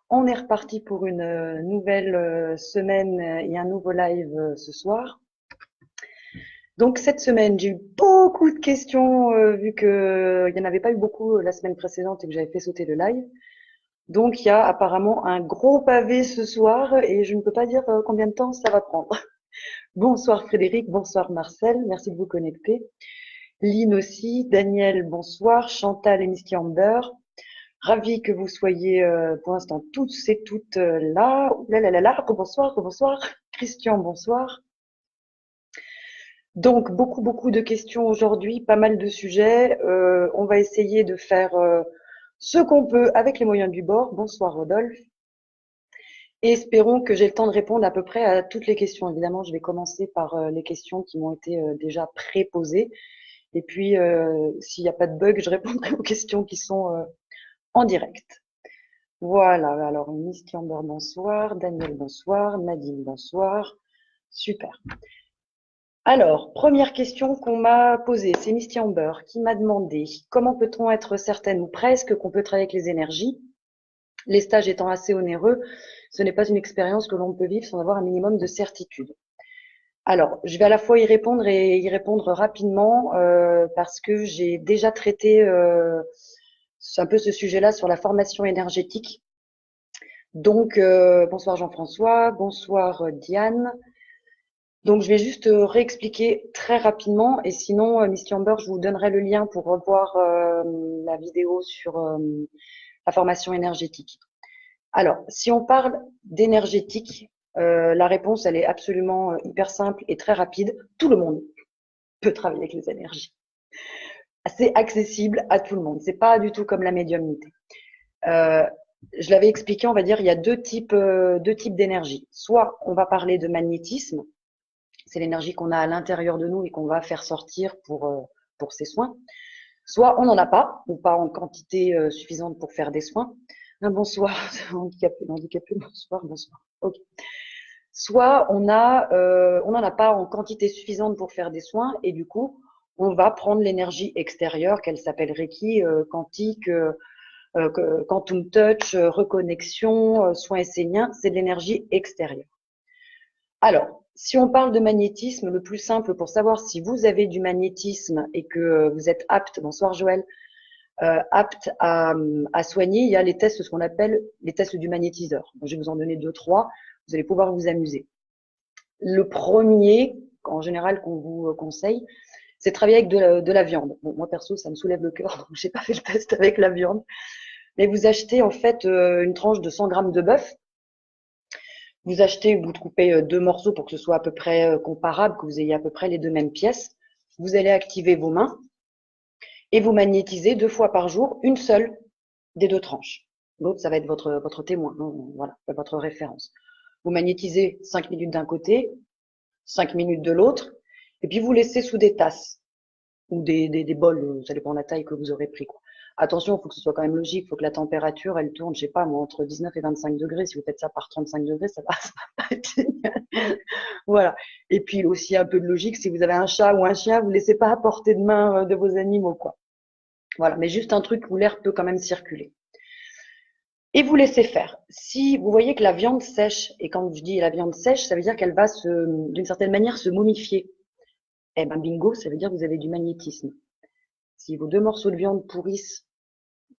On est reparti pour une nouvelle semaine et un nouveau live ce soir. Donc cette semaine, j'ai eu beaucoup de questions vu que il n'y en avait pas eu beaucoup la semaine précédente et que j'avais fait sauter le live. Donc il y a apparemment un gros pavé ce soir et je ne peux pas dire combien de temps ça va prendre. Bonsoir Frédéric, bonsoir Marcel, merci de vous connecter. Lynn aussi, Daniel, bonsoir, Chantal et Misty Amber. Ravi que vous soyez pour l'instant toutes et toutes là. Ouh là là là là, bonsoir, bonsoir. Christian, bonsoir. Donc beaucoup de questions aujourd'hui, pas mal de sujets. On va essayer de faire ce qu'on peut avec les moyens du bord. Bonsoir Rodolphe. Et espérons que j'ai le temps de répondre à peu près à toutes les questions. Évidemment, je vais commencer par les questions qui m'ont été déjà pré-posées. Et puis, s'il n'y a pas de bug, je répondrai aux questions qui sont en direct. Voilà, alors Misty Amber, bonsoir, Daniel, bonsoir, Nadine, bonsoir, super. Alors, première question qu'on m'a posée, c'est Misty Amber qui m'a demandé comment peut-on être certaine ou presque qu'on peut travailler avec les énergies, les stages étant assez onéreux, ce n'est pas une expérience que l'on peut vivre sans avoir un minimum de certitude. Alors, je vais à la fois y répondre et y répondre rapidement parce que j'ai déjà traité un peu ce sujet-là sur la formation énergétique. Donc, bonsoir Jean-François, bonsoir Diane. Donc, je vais juste réexpliquer très rapidement et sinon, Misty Amber, je vous donnerai le lien pour revoir la vidéo sur la formation énergétique. Alors, si on parle d'énergétique, la réponse, elle est absolument hyper simple et très rapide. Tout le monde peut travailler avec les énergies. C'est accessible à tout le monde. C'est pas du tout comme la médiumnité. Euh, je l'avais expliqué, on va dire, il y a deux types d'énergie. Soit on va parler de magnétisme, c'est l'énergie qu'on a à l'intérieur de nous et qu'on va faire sortir pour ces soins. Soit on n'en a pas, ou pas en quantité suffisante pour faire des soins. Un bonsoir, handicapé, bonsoir, bonsoir. Ok. Soit on n'en a pas en quantité suffisante pour faire des soins et du coup, on va prendre l'énergie extérieure, qu'elle s'appelle Reiki, quantique, quantum touch, reconnexion, soins esséniens, c'est de l'énergie extérieure. Alors, si on parle de magnétisme, le plus simple pour savoir si vous avez du magnétisme et que vous êtes apte, bonsoir Joël, apte à soigner, il y a les tests, ce qu'on appelle les tests du magnétiseur. Donc, je vais vous en donner deux, trois, vous allez pouvoir vous amuser. Le premier, en général, qu'on vous conseille, c'est de travailler avec de la viande. Bon, moi perso, ça me soulève le cœur, donc j'ai pas fait le test avec la viande. Mais vous achetez en fait une tranche de 100 grammes de bœuf. Vous coupez deux morceaux pour que ce soit à peu près comparable, que vous ayez à peu près les deux mêmes pièces. Vous allez activer vos mains et vous magnétisez 2 fois par jour une seule des deux tranches. L'autre, ça va être votre témoin, voilà, votre référence. Vous magnétisez 5 minutes d'un côté, 5 minutes de l'autre, et puis vous laissez sous des tasses ou des bols, ça dépend de la taille que vous aurez pris, quoi. Attention, il faut que ce soit quand même logique, il faut que la température, elle tourne, je sais pas, moi, entre 19 et 25 degrés. Si vous faites ça par 35 degrés, ça va pas être génial. Voilà. Et puis aussi un peu de logique, si vous avez un chat ou un chien, vous ne laissez pas à portée de main de vos animaux, quoi. Voilà, mais juste un truc où l'air peut quand même circuler. Et vous laissez faire. Si vous voyez que la viande sèche, et quand je dis la viande sèche, ça veut dire qu'elle va d'une certaine manière, se momifier. Eh ben bingo, ça veut dire que vous avez du magnétisme. Si vos deux morceaux de viande pourrissent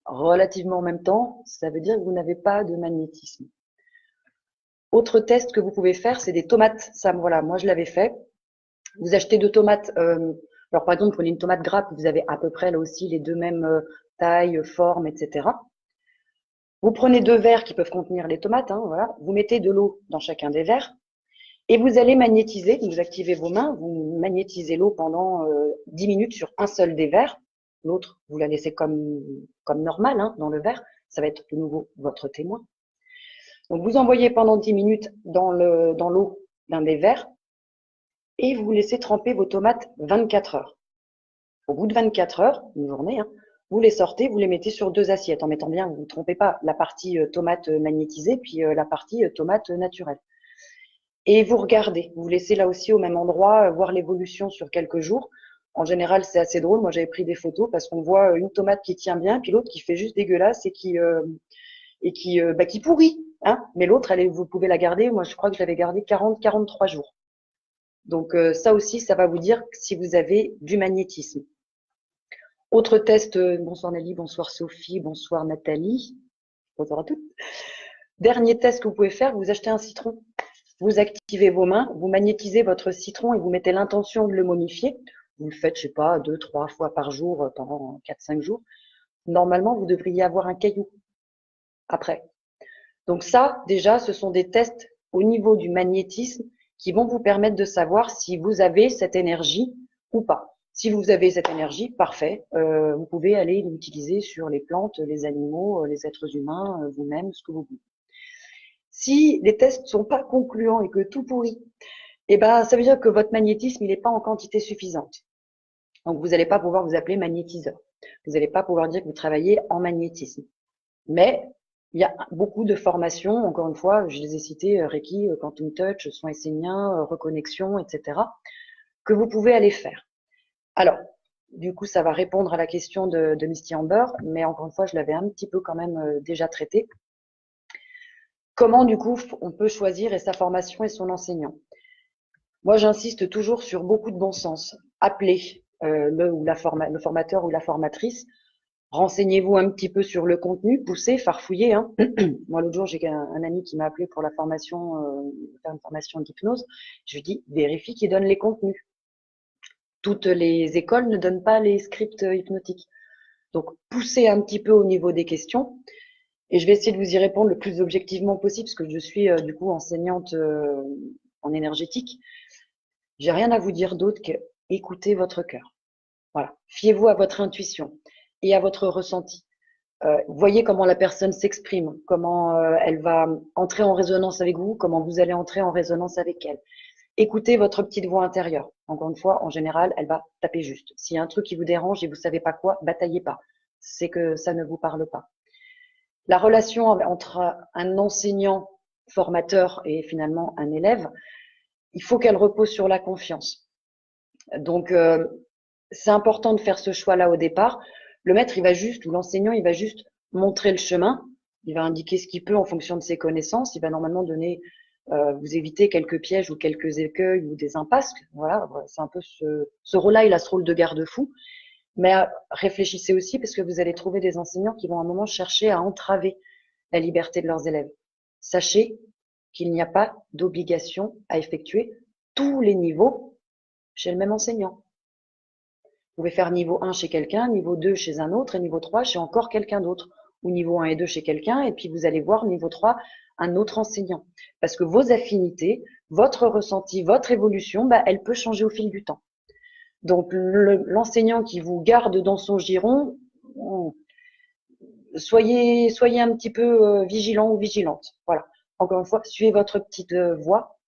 relativement en même temps, ça veut dire que vous n'avez pas de magnétisme. Autre test que vous pouvez faire, c'est des tomates. Ça, voilà, moi je l'avais fait. Vous achetez deux tomates. Alors par exemple, prenez une tomate grappe, vous avez à peu près là aussi les deux mêmes tailles, formes, etc. Vous prenez deux verres qui peuvent contenir les tomates, hein, voilà. Vous mettez de l'eau dans chacun des verres et vous allez magnétiser. Vous activez vos mains, vous magnétisez l'eau pendant 10 minutes sur un seul des verres. L'autre, vous la laissez comme normal hein, dans le verre. Ça va être de nouveau votre témoin. Donc vous envoyez pendant 10 minutes dans l'eau d'un des verres et vous laissez tremper vos tomates 24 heures. Au bout de 24 heures, une journée, hein, vous les sortez, vous les mettez sur deux assiettes en mettant bien, vous ne trompez pas, la partie tomate magnétisée puis la partie tomate naturelle. Et vous regardez, vous laissez là aussi au même endroit voir l'évolution sur quelques jours. En général, c'est assez drôle. Moi, j'avais pris des photos parce qu'on voit une tomate qui tient bien, puis l'autre qui fait juste dégueulasse et et qui pourrit. Hein, mais l'autre, vous pouvez la garder. Moi, je crois que je l'avais gardée 43 jours. Donc ça aussi, ça va vous dire si vous avez du magnétisme. Autre test, bonsoir Nelly, bonsoir Sophie, bonsoir Nathalie, bonsoir à toutes. Dernier test que vous pouvez faire, vous achetez un citron. Vous activez vos mains, vous magnétisez votre citron et vous mettez l'intention de le momifier. Vous le faites, je sais pas, 2-3 fois par jour pendant 4-5 jours. Normalement, vous devriez avoir un caillou après. Donc ça, déjà, ce sont des tests au niveau du magnétisme qui vont vous permettre de savoir si vous avez cette énergie ou pas. Si vous avez cette énergie, parfait, vous pouvez aller l'utiliser sur les plantes, les animaux, les êtres humains, vous-même, ce que vous voulez. Si les tests ne sont pas concluants et que tout pourrit, eh ben, ça veut dire que votre magnétisme, il n'est pas en quantité suffisante. Donc, vous n'allez pas pouvoir vous appeler magnétiseur. Vous n'allez pas pouvoir dire que vous travaillez en magnétisme. Mais il y a beaucoup de formations, encore une fois, je les ai citées, Reiki, Quantum Touch, soins esséniens, reconnexion, etc., que vous pouvez aller faire. Alors, du coup, ça va répondre à la question de Misty Amber, mais encore une fois, je l'avais un petit peu quand même déjà traité. Comment, du coup, on peut choisir sa formation et son enseignant? Moi, j'insiste toujours sur beaucoup de bon sens. Appelez le formateur ou la formatrice. Renseignez-vous un petit peu sur le contenu, poussez, farfouillez. Hein. Moi, l'autre jour, j'ai un ami qui m'a appelé pour la formation, faire une formation d'hypnose. Je lui dis, vérifie qu'il donne les contenus. Toutes les écoles ne donnent pas les scripts hypnotiques. Donc, poussez un petit peu au niveau des questions. Et je vais essayer de vous y répondre le plus objectivement possible, parce que je suis du coup enseignante en énergétique. J'ai rien à vous dire d'autre que écoutez votre cœur. Voilà. Fiez-vous à votre intuition et à votre ressenti. Voyez comment la personne s'exprime, comment elle va entrer en résonance avec vous, comment vous allez entrer en résonance avec elle. Écoutez votre petite voix intérieure. Encore une fois, en général, elle va taper juste. S'il y a un truc qui vous dérange et vous savez pas quoi, bataillez pas. C'est que ça ne vous parle pas. La relation entre un enseignant formateur et finalement un élève, il faut qu'elle repose sur la confiance. Donc, c'est important de faire ce choix-là au départ. Le maître, il va juste, ou l'enseignant, il va juste montrer le chemin. Il va indiquer ce qu'il peut en fonction de ses connaissances. Il va normalement donner, vous éviter quelques pièges ou quelques écueils ou des impasses. Voilà, c'est un peu ce rôle-là, il a ce rôle de garde-fou. Mais réfléchissez aussi parce que vous allez trouver des enseignants qui vont à un moment chercher à entraver la liberté de leurs élèves. Sachez qu'il n'y a pas d'obligation à effectuer tous les niveaux chez le même enseignant. Vous pouvez faire niveau 1 chez quelqu'un, niveau 2 chez un autre et niveau 3 chez encore quelqu'un d'autre. Ou niveau 1 et 2 chez quelqu'un et puis vous allez voir niveau 3 un autre enseignant. Parce que vos affinités, votre ressenti, votre évolution, elle peut changer au fil du temps. Donc l'enseignant qui vous garde dans son giron, soyez un petit peu vigilant ou vigilante. Voilà. Encore une fois, suivez votre petite voie,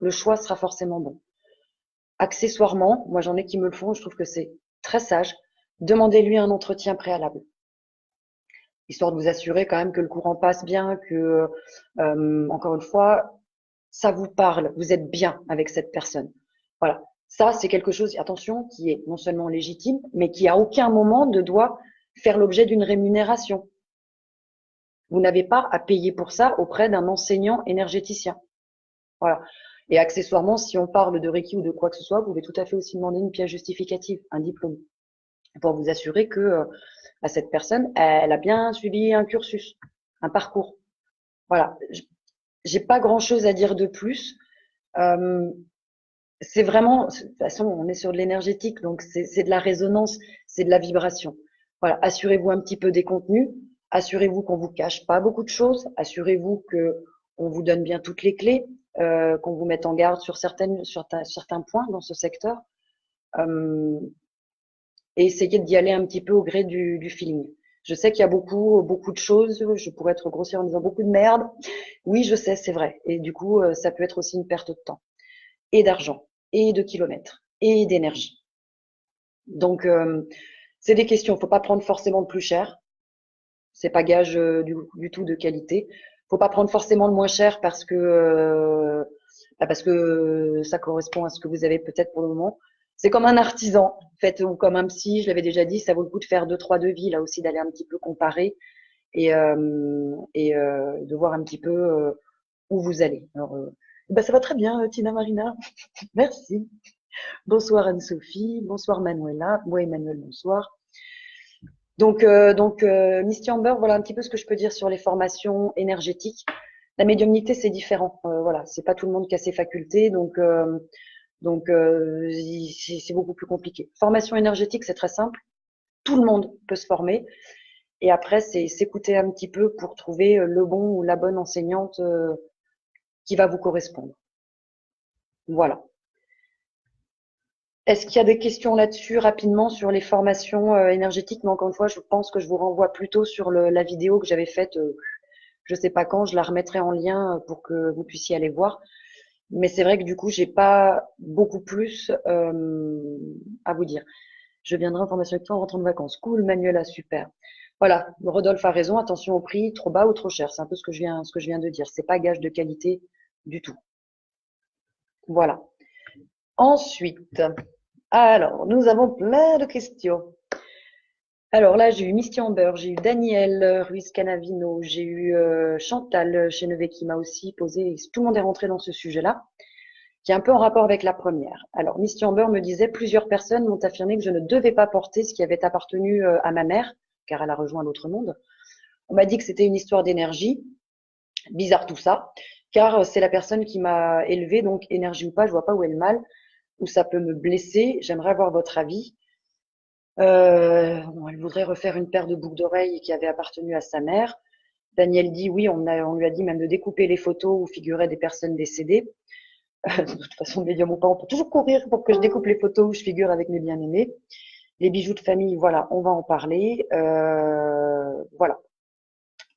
le choix sera forcément bon. Accessoirement, moi j'en ai qui me le font, je trouve que c'est très sage, demandez-lui un entretien préalable. Histoire de vous assurer quand même que le courant passe bien, que, encore une fois, ça vous parle, vous êtes bien avec cette personne. Voilà. Ça, c'est quelque chose, attention, qui est non seulement légitime, mais qui à aucun moment ne doit faire l'objet d'une rémunération. Vous n'avez pas à payer pour ça auprès d'un enseignant énergéticien. Voilà. Et accessoirement, si on parle de Reiki ou de quoi que ce soit, vous pouvez tout à fait aussi demander une pièce justificative, un diplôme, pour vous assurer que cette personne, elle a bien suivi un cursus, un parcours. Voilà. J'ai pas grand-chose à dire de plus. C'est vraiment, de toute façon, on est sur de l'énergétique, donc c'est de la résonance, c'est de la vibration. Voilà. Assurez-vous un petit peu des contenus. Assurez-vous qu'on vous cache pas beaucoup de choses. Assurez-vous que on vous donne bien toutes les clés, qu'on vous mette en garde sur certains points dans ce secteur. Et essayez d'y aller un petit peu au gré du feeling. Je sais qu'il y a beaucoup de choses. Je pourrais être grossière en disant beaucoup de merde. Oui, je sais, c'est vrai. Et du coup, ça peut être aussi une perte de temps et d'argent et de kilomètres et d'énergie. Donc, c'est des questions. Faut pas prendre forcément le plus cher. C'est pas gage du tout de qualité. Faut pas prendre forcément le moins cher parce que ça correspond à ce que vous avez peut-être pour le moment. C'est comme un artisan, en fait, ou comme un psy, je l'avais déjà dit, ça vaut le coup de faire 2-3 devis, là aussi, d'aller un petit peu comparer et de voir un petit peu où vous allez. Alors, ben, ça va très bien, Tina Marina. Merci. Bonsoir Anne-Sophie, bonsoir Manuela. Moi, Emmanuel, bonsoir. Misty Amber, voilà un petit peu ce que je peux dire sur les formations énergétiques. La médiumnité, c'est différent. Voilà, c'est pas tout le monde qui a ses facultés, c'est beaucoup plus compliqué. Formation énergétique, c'est très simple. Tout le monde peut se former. Et après, c'est s'écouter un petit peu pour trouver le bon ou la bonne enseignante qui va vous correspondre. Voilà. Est-ce qu'il y a des questions là-dessus rapidement sur les formations énergétiques? Mais encore une fois, je pense que je vous renvoie plutôt sur la vidéo que j'avais faite, je sais pas quand, je la remettrai en lien pour que vous puissiez aller voir. Mais c'est vrai que du coup, j'ai pas beaucoup plus à vous dire. Je viendrai en formation avec toi en rentrant de vacances. Cool, Manuela, super. Voilà, Rodolphe a raison. Attention au prix, trop bas ou trop cher. C'est un peu ce que je viens de dire. C'est pas gage de qualité du tout. Voilà. Ensuite, alors, nous avons plein de questions. Alors là, j'ai eu Misty Amber, j'ai eu Daniel Ruiz Canavino, j'ai eu Chantal Chenevet qui m'a aussi posé, tout le monde est rentré dans ce sujet-là, qui est un peu en rapport avec la première. Alors, Misty Amber me disait, plusieurs personnes m'ont affirmé que je ne devais pas porter ce qui avait appartenu à ma mère, car elle a rejoint l'autre monde. On m'a dit que c'était une histoire d'énergie. Bizarre tout ça, car c'est la personne qui m'a élevée, donc énergie ou pas, je vois pas où est le mal, où ça peut me blesser. J'aimerais avoir votre avis. Elle voudrait refaire une paire de boucles d'oreilles qui avait appartenu à sa mère. Daniel dit oui, on lui a dit même de découper les photos où figuraient des personnes décédées. De toute façon, médium ou pas, on peut toujours courir pour que je découpe les photos où je figure avec mes bien-aimés. Les bijoux de famille, voilà, on va en parler. Voilà.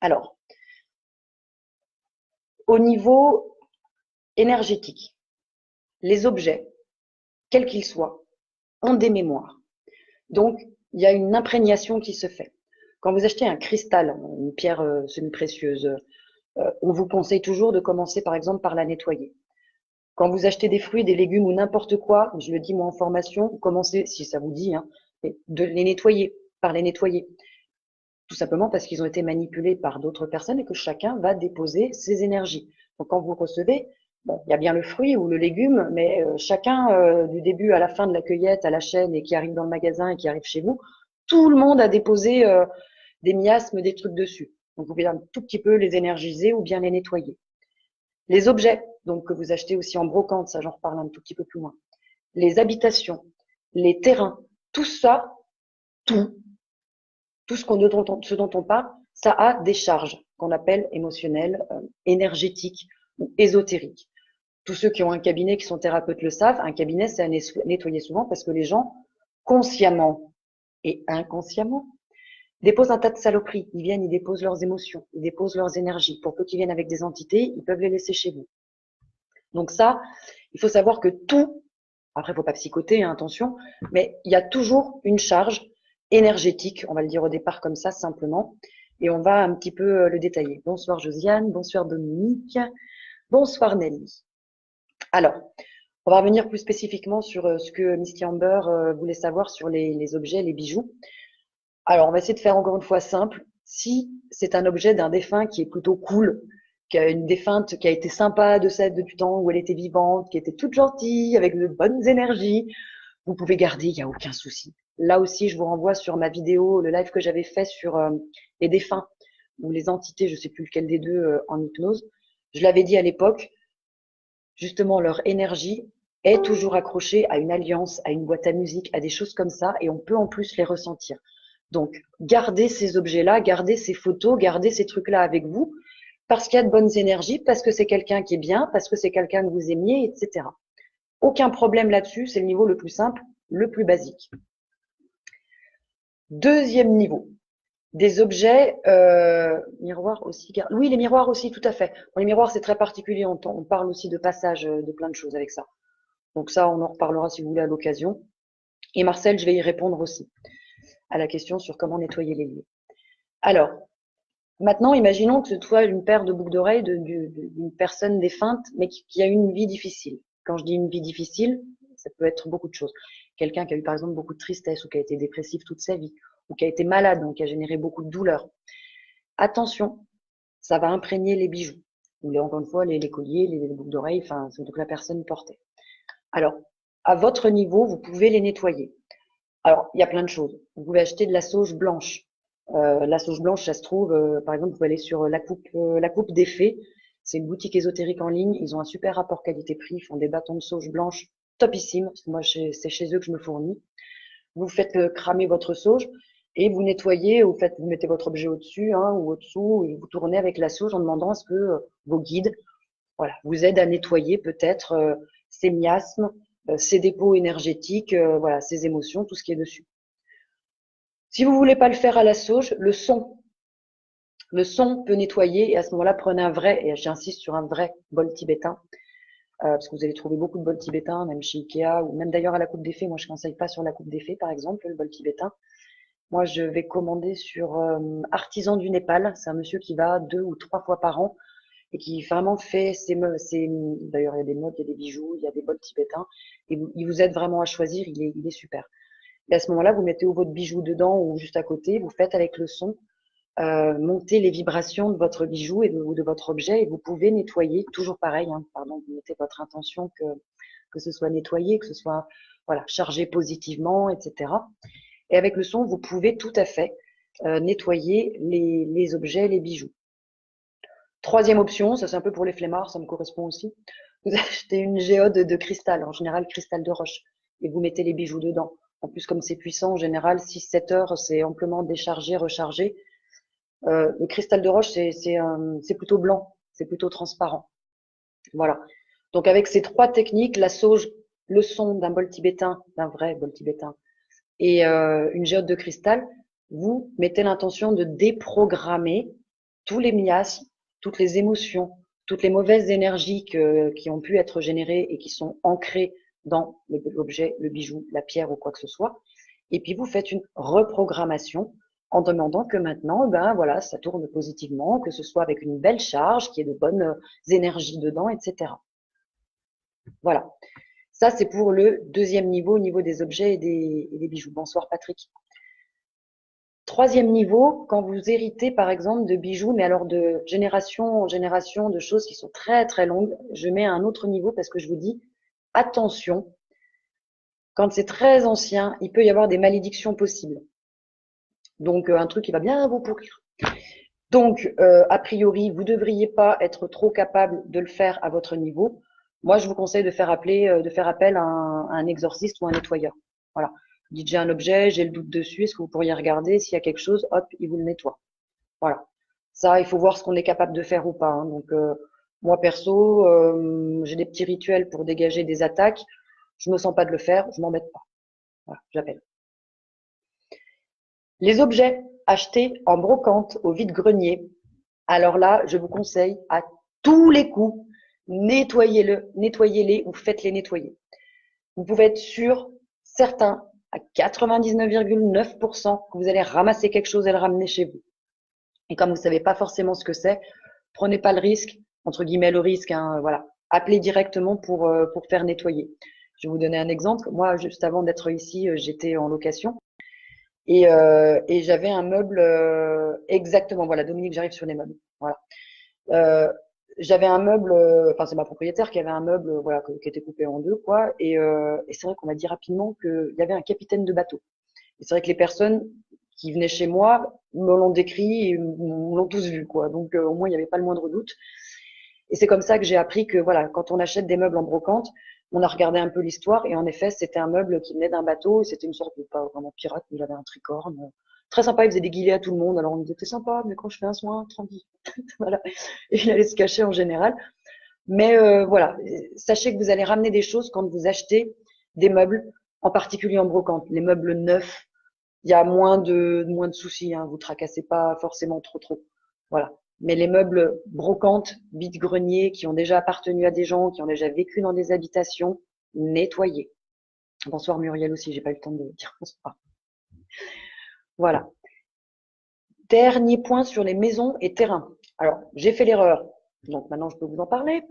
Alors, au niveau énergétique, les objets, quels qu'ils soient, ont des mémoires. Donc, il y a une imprégnation qui se fait. Quand vous achetez un cristal, une pierre semi-précieuse, on vous conseille toujours de commencer par exemple par la nettoyer. Quand vous achetez des fruits, des légumes ou n'importe quoi, je le dis moi en formation, commencez, si ça vous dit, hein, de les nettoyer, par les nettoyer. Tout simplement parce qu'ils ont été manipulés par d'autres personnes et que chacun va déposer ses énergies. Donc quand vous recevez, bon, il y a bien le fruit ou le légume, mais chacun, du début à la fin de la cueillette, à la chaîne et qui arrive dans le magasin et qui arrive chez vous, tout le monde a déposé des miasmes, des trucs dessus. Donc vous pouvez un tout petit peu les énergiser ou bien les nettoyer. Les objets, donc que vous achetez aussi en brocante, ça j'en reparle un tout petit peu plus loin. Les habitations, les terrains, tout ça, tout, tout ce dont on parle, ça a des charges qu'on appelle émotionnelles, énergétiques ou ésotériques. Tous ceux qui ont un cabinet, qui sont thérapeutes le savent, un cabinet c'est à nettoyer souvent parce que les gens, consciemment et inconsciemment, déposent un tas de saloperies. Ils viennent, ils déposent leurs émotions, ils déposent leurs énergies. Pour peu qu'ils viennent avec des entités, ils peuvent les laisser chez vous. Donc ça, il faut savoir que tout, après il ne faut pas psychoter, hein, attention, mais il y a toujours une charge énergétique, on va le dire au départ comme ça simplement, et on va un petit peu le détailler. Bonsoir Josiane, bonsoir Dominique, bonsoir Nelly. Alors, on va revenir plus spécifiquement sur ce que Misty Amber voulait savoir sur les objets, les bijoux. Alors, on va essayer de faire encore une fois simple. Si c'est un objet d'un défunt qui est plutôt cool, qui a une défunte qui a été sympa de celle du temps où elle était vivante, qui était toute gentille, avec de bonnes énergies, vous pouvez garder, il n'y a aucun souci. Là aussi, je vous renvoie sur ma vidéo, le live que j'avais fait sur les défunts ou les entités, je ne sais plus lequel des deux, en hypnose. Je l'avais dit à l'époque, justement, leur énergie est toujours accrochée à une alliance, à une boîte à musique, à des choses comme ça, et on peut en plus les ressentir. Donc, gardez ces objets-là, gardez ces photos, gardez ces trucs-là avec vous, parce qu'il y a de bonnes énergies, parce que c'est quelqu'un qui est bien, parce que c'est quelqu'un que vous aimiez, etc. Aucun problème là-dessus, c'est le niveau le plus simple, le plus basique. Deuxième niveau, des objets, miroirs aussi. Oui, les miroirs aussi, tout à fait. Bon, les miroirs, c'est très particulier, on parle aussi de passage de plein de choses avec ça. Donc ça, on en reparlera si vous voulez à l'occasion. Et Marcel, je vais y répondre aussi à la question sur comment nettoyer les lieux. Alors, maintenant, imaginons que ce soit une paire de boucles d'oreilles d'une personne défunte, mais qui a eu une vie difficile. Quand je dis une vie difficile, ça peut être beaucoup de choses. Quelqu'un qui a eu par exemple beaucoup de tristesse ou qui a été dépressif toute sa vie, ou qui a été malade, donc qui a généré beaucoup de douleur. Attention, ça va imprégner les bijoux. Ou encore une fois, les colliers, les boucles d'oreilles, enfin, ce que la personne portait. Alors, à votre niveau, vous pouvez les nettoyer. Alors, il y a plein de choses. Vous pouvez acheter de la sauge blanche. La sauge blanche, ça se trouve, par exemple, vous pouvez aller sur la coupe des fées. C'est une boutique ésotérique en ligne. Ils ont un super rapport qualité-prix. Ils font des bâtons de sauge blanche topissimes. Moi, c'est chez eux que je me fournis. Vous faites cramer votre sauge et vous nettoyez, vous mettez votre objet au-dessus ou au-dessous et vous tournez avec la sauge en demandant à ce que vos guides, voilà, vous aident à nettoyer peut-être ces miasmes, ces dépôts énergétiques, voilà, ces émotions, tout ce qui est dessus. Si vous voulez pas le faire à la sauge, le son peut nettoyer et à ce moment-là, prenez un vrai, et j'insiste sur un vrai bol tibétain, parce que vous allez trouver beaucoup de bols tibétains, même chez Ikea, ou même d'ailleurs à la coupe des fées. Moi, je ne conseille pas sur la coupe des fées, par exemple, le bol tibétain. Moi, je vais commander sur Artisan du Népal. C'est un monsieur qui va 2 ou 3 fois par an et qui vraiment fait d'ailleurs, il y a des meubles, il y a des bijoux, il y a des bols tibétains. Et il vous aide vraiment à choisir, il est super. Et à ce moment-là, vous mettez votre bijou dedans ou juste à côté, vous faites avec le son monter les vibrations de votre bijou ou de votre objet et vous pouvez nettoyer, toujours pareil, pardon, vous mettez votre intention que ce soit nettoyé, que ce soit voilà, chargé positivement, etc. Et avec le son, vous pouvez tout à fait nettoyer les objets, les bijoux. Troisième option, ça c'est un peu pour les flemmards, ça me correspond aussi. Vous achetez une géode de cristal, en général cristal de roche, et vous mettez les bijoux dedans. En plus, comme c'est puissant, en général, 6-7 heures, c'est amplement déchargé, rechargé. Le cristal de roche, c'est plutôt blanc, c'est plutôt transparent. Voilà. Donc avec ces trois techniques, la sauge, le son d'un bol tibétain, d'un vrai bol tibétain, et une géode de cristal, vous mettez l'intention de déprogrammer tous les miasmes, toutes les émotions, toutes les mauvaises énergies qui ont pu être générées et qui sont ancrées dans l'objet, le bijou, la pierre ou quoi que ce soit. Et puis vous faites une reprogrammation en demandant que maintenant, ben voilà, ça tourne positivement, que ce soit avec une belle charge, qu'il y ait de bonnes énergies dedans, etc. Voilà. Ça, c'est pour le deuxième niveau, au niveau des objets et des bijoux. Bonsoir Patrick. Troisième niveau, quand vous héritez par exemple de bijoux, mais alors de génération en génération, de choses qui sont très très longues, je mets à un autre niveau parce que je vous dis, attention, quand c'est très ancien, il peut y avoir des malédictions possibles. Donc un truc qui va bien vous pourrir. Donc a priori, vous ne devriez pas être trop capable de le faire à votre niveau. Moi, je vous conseille de faire appel à un exorciste ou un nettoyeur. Voilà. Dites, j'ai un objet, j'ai le doute dessus, est-ce que vous pourriez regarder s'il y a quelque chose, hop, il vous le nettoie. Voilà. Ça, il faut voir ce qu'on est capable de faire ou pas. Donc, moi perso, j'ai des petits rituels pour dégager des attaques. Je me sens pas de le faire, je m'embête pas. Voilà, j'appelle. Les objets achetés en brocante au vide-grenier. Alors là, je vous conseille à tous les coups, nettoyez-les ou faites-les nettoyer. Vous pouvez être sûr, certain, à 99,9% que vous allez ramasser quelque chose et le ramener chez vous. Et comme vous ne savez pas forcément ce que c'est, prenez pas le risque, entre guillemets le risque, voilà. Appelez directement pour faire nettoyer. Je vais vous donner un exemple. Moi, juste avant d'être ici, j'étais en location et j'avais un meuble exactement. Voilà, Dominique, j'arrive sur les meubles. Voilà. J'avais un meuble, enfin c'est ma propriétaire qui avait un meuble, voilà, qui était coupé en deux, quoi. Et c'est vrai qu'on m'a dit rapidement qu'il y avait un capitaine de bateau. Et c'est vrai que les personnes qui venaient chez moi me l'ont décrit et me l'ont tous vu, quoi. Donc au moins il n'y avait pas le moindre doute. Et c'est comme ça que j'ai appris que voilà, quand on achète des meubles en brocante, on a regardé un peu l'histoire et en effet c'était un meuble qui venait d'un bateau et c'était une sorte de pas vraiment pirate, mais il avait un tricorne. Très sympa, il faisait des guillemets à tout le monde. Alors on me disait t'es sympa, mais quand je fais un soin, tranquille. Voilà. Et il allait se cacher en général. Mais voilà, sachez que vous allez ramener des choses quand vous achetez des meubles, en particulier en brocante. Les meubles neufs, il y a moins de soucis, vous tracassez pas forcément trop. Voilà. Mais les meubles brocantes, vide-grenier, qui ont déjà appartenu à des gens, qui ont déjà vécu dans des habitations, nettoyez. Bonsoir Muriel aussi, j'ai pas eu le temps de dire bonsoir. Voilà. Dernier point sur les maisons et terrains. Alors, j'ai fait l'erreur, donc maintenant je peux vous en parler.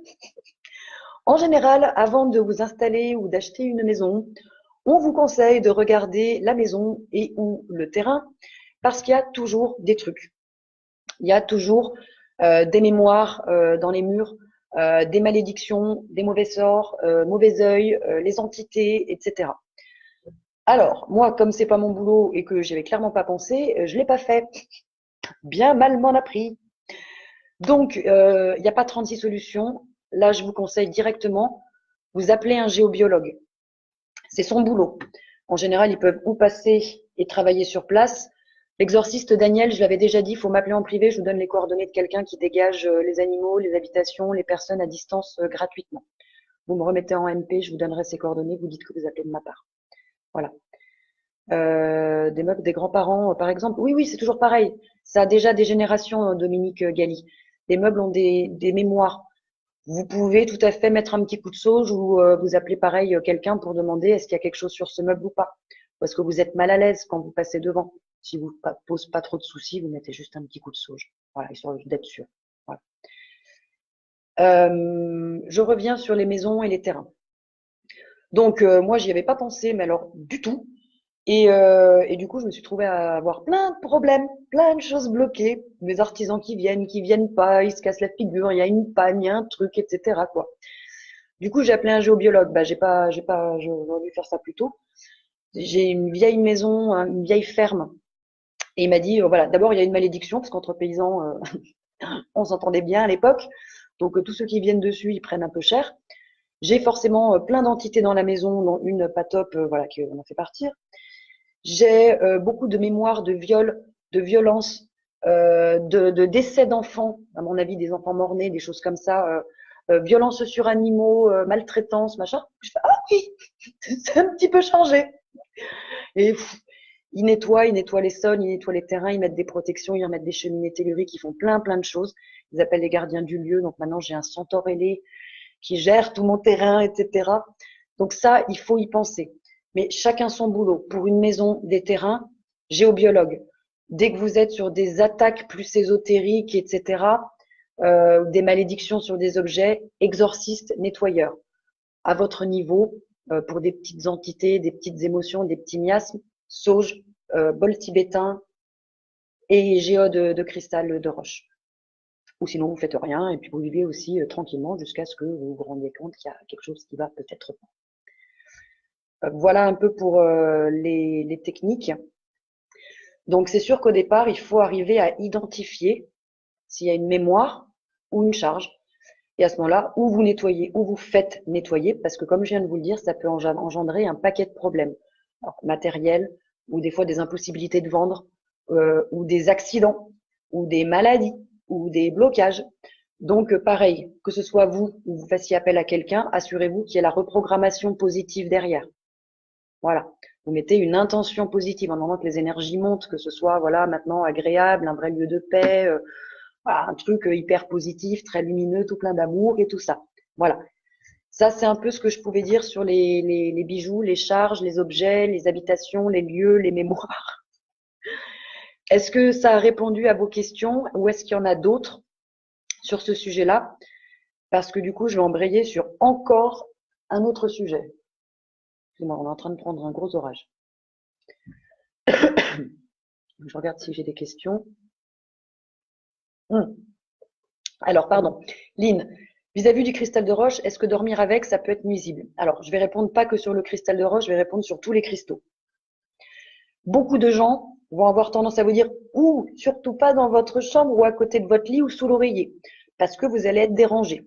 En général, avant de vous installer ou d'acheter une maison, on vous conseille de regarder la maison et ou le terrain parce qu'il y a toujours des trucs. il y a toujours des mémoires dans les murs, des malédictions, des mauvais sorts, mauvais œil, les entités, etc. Alors, moi, comme c'est pas mon boulot et que j'y avais clairement pas pensé, je l'ai pas fait. Bien mal m'en a pris. Donc, il n'y a pas 36 solutions. Là, je vous conseille directement, vous appelez un géobiologue. C'est son boulot. En général, ils peuvent ou passer et travailler sur place. L'exorciste Daniel, je l'avais déjà dit, il faut m'appeler en privé, je vous donne les coordonnées de quelqu'un qui dégage les animaux, les habitations, les personnes à distance gratuitement. Vous me remettez en MP, je vous donnerai ses coordonnées, vous dites que vous appelez de ma part. Voilà. Des meubles des grands-parents, par exemple. Oui, oui, c'est toujours pareil. Ça a déjà des générations, Dominique Galli. Les meubles ont des mémoires. Vous pouvez tout à fait mettre un petit coup de sauge ou vous appelez pareil quelqu'un pour demander est-ce qu'il y a quelque chose sur ce meuble ou pas. Ou est-ce que vous êtes mal à l'aise quand vous passez devant. Si vous ne pose pas trop de soucis, vous mettez juste un petit coup de sauge. Voilà, histoire d'être sûr. Voilà. Je reviens sur les maisons et les terrains. Donc moi, j'y avais pas pensé, mais alors du tout. Et du coup, je me suis trouvée à avoir plein de problèmes, plein de choses bloquées. Mes artisans qui viennent pas, ils se cassent la figure, il y a une panne, il y a un truc, etc. quoi. Du coup, j'ai appelé un géobiologue. Bah, j'aurais dû faire ça plus tôt. J'ai une vieille maison, une vieille ferme. Et il m'a dit, voilà, d'abord, il y a une malédiction, parce qu'entre paysans, on s'entendait bien à l'époque. Donc, tous ceux qui viennent dessus, ils prennent un peu cher. J'ai forcément plein d'entités dans la maison, dont une pas top, voilà, qu'on a fait partir. J'ai beaucoup de mémoires de viols, de violences, de décès d'enfants, à mon avis, des enfants morts-nés, des choses comme ça, violences sur animaux, maltraitance, machin. Je fais, ah oui, c'est un petit peu changé. Et ils nettoient les sols, ils nettoient les terrains, ils mettent des protections, ils remettent des cheminées telluriques, ils font plein de choses. Ils appellent les gardiens du lieu. Donc maintenant, j'ai un centaure ailé qui gère tout mon terrain, etc. Donc ça, il faut y penser. Mais chacun son boulot. Pour une maison, des terrains, géobiologue. Dès que vous êtes sur des attaques plus ésotériques, etc., des malédictions sur des objets, exorciste, nettoyeur. À votre niveau, pour des petites entités, des petites émotions, des petits miasmes, sauge, bol tibétain et géode de cristal de roche. Ou sinon, vous faites rien et puis vous vivez aussi tranquillement jusqu'à ce que vous vous rendiez compte qu'il y a quelque chose qui va peut-être pas. Voilà un peu pour les techniques. Donc, c'est sûr qu'au départ, il faut arriver à identifier s'il y a une mémoire ou une charge. Et à ce moment-là, ou vous nettoyez, ou vous faites nettoyer, parce que comme je viens de vous le dire, ça peut engendrer un paquet de problèmes. Alors, matériels, ou des fois des impossibilités de vendre, ou des accidents, ou des maladies, ou des blocages. Donc, pareil, que ce soit vous ou vous fassiez appel à quelqu'un, assurez-vous qu'il y ait la reprogrammation positive derrière. Voilà. Vous mettez une intention positive en demandant que les énergies montent, que ce soit voilà maintenant agréable, un vrai lieu de paix, voilà, un truc hyper positif, très lumineux, tout plein d'amour et tout ça. Voilà. Ça, c'est un peu ce que je pouvais dire sur les bijoux, les charges, les objets, les habitations, les lieux, les mémoires. Est-ce que ça a répondu à vos questions ou est-ce qu'il y en a d'autres sur ce sujet-là? Parce que du coup, je vais embrayer sur encore un autre sujet. Excusez-moi, on est en train de prendre un gros orage. Je regarde si j'ai des questions. Alors, pardon. Lynn, vis-à-vis du cristal de roche, est-ce que dormir avec, ça peut être nuisible? Alors, je vais répondre pas que sur le cristal de roche, je vais répondre sur tous les cristaux. Beaucoup de gens vont avoir tendance à vous dire ou surtout pas dans votre chambre ou à côté de votre lit ou sous l'oreiller, parce que vous allez être dérangé.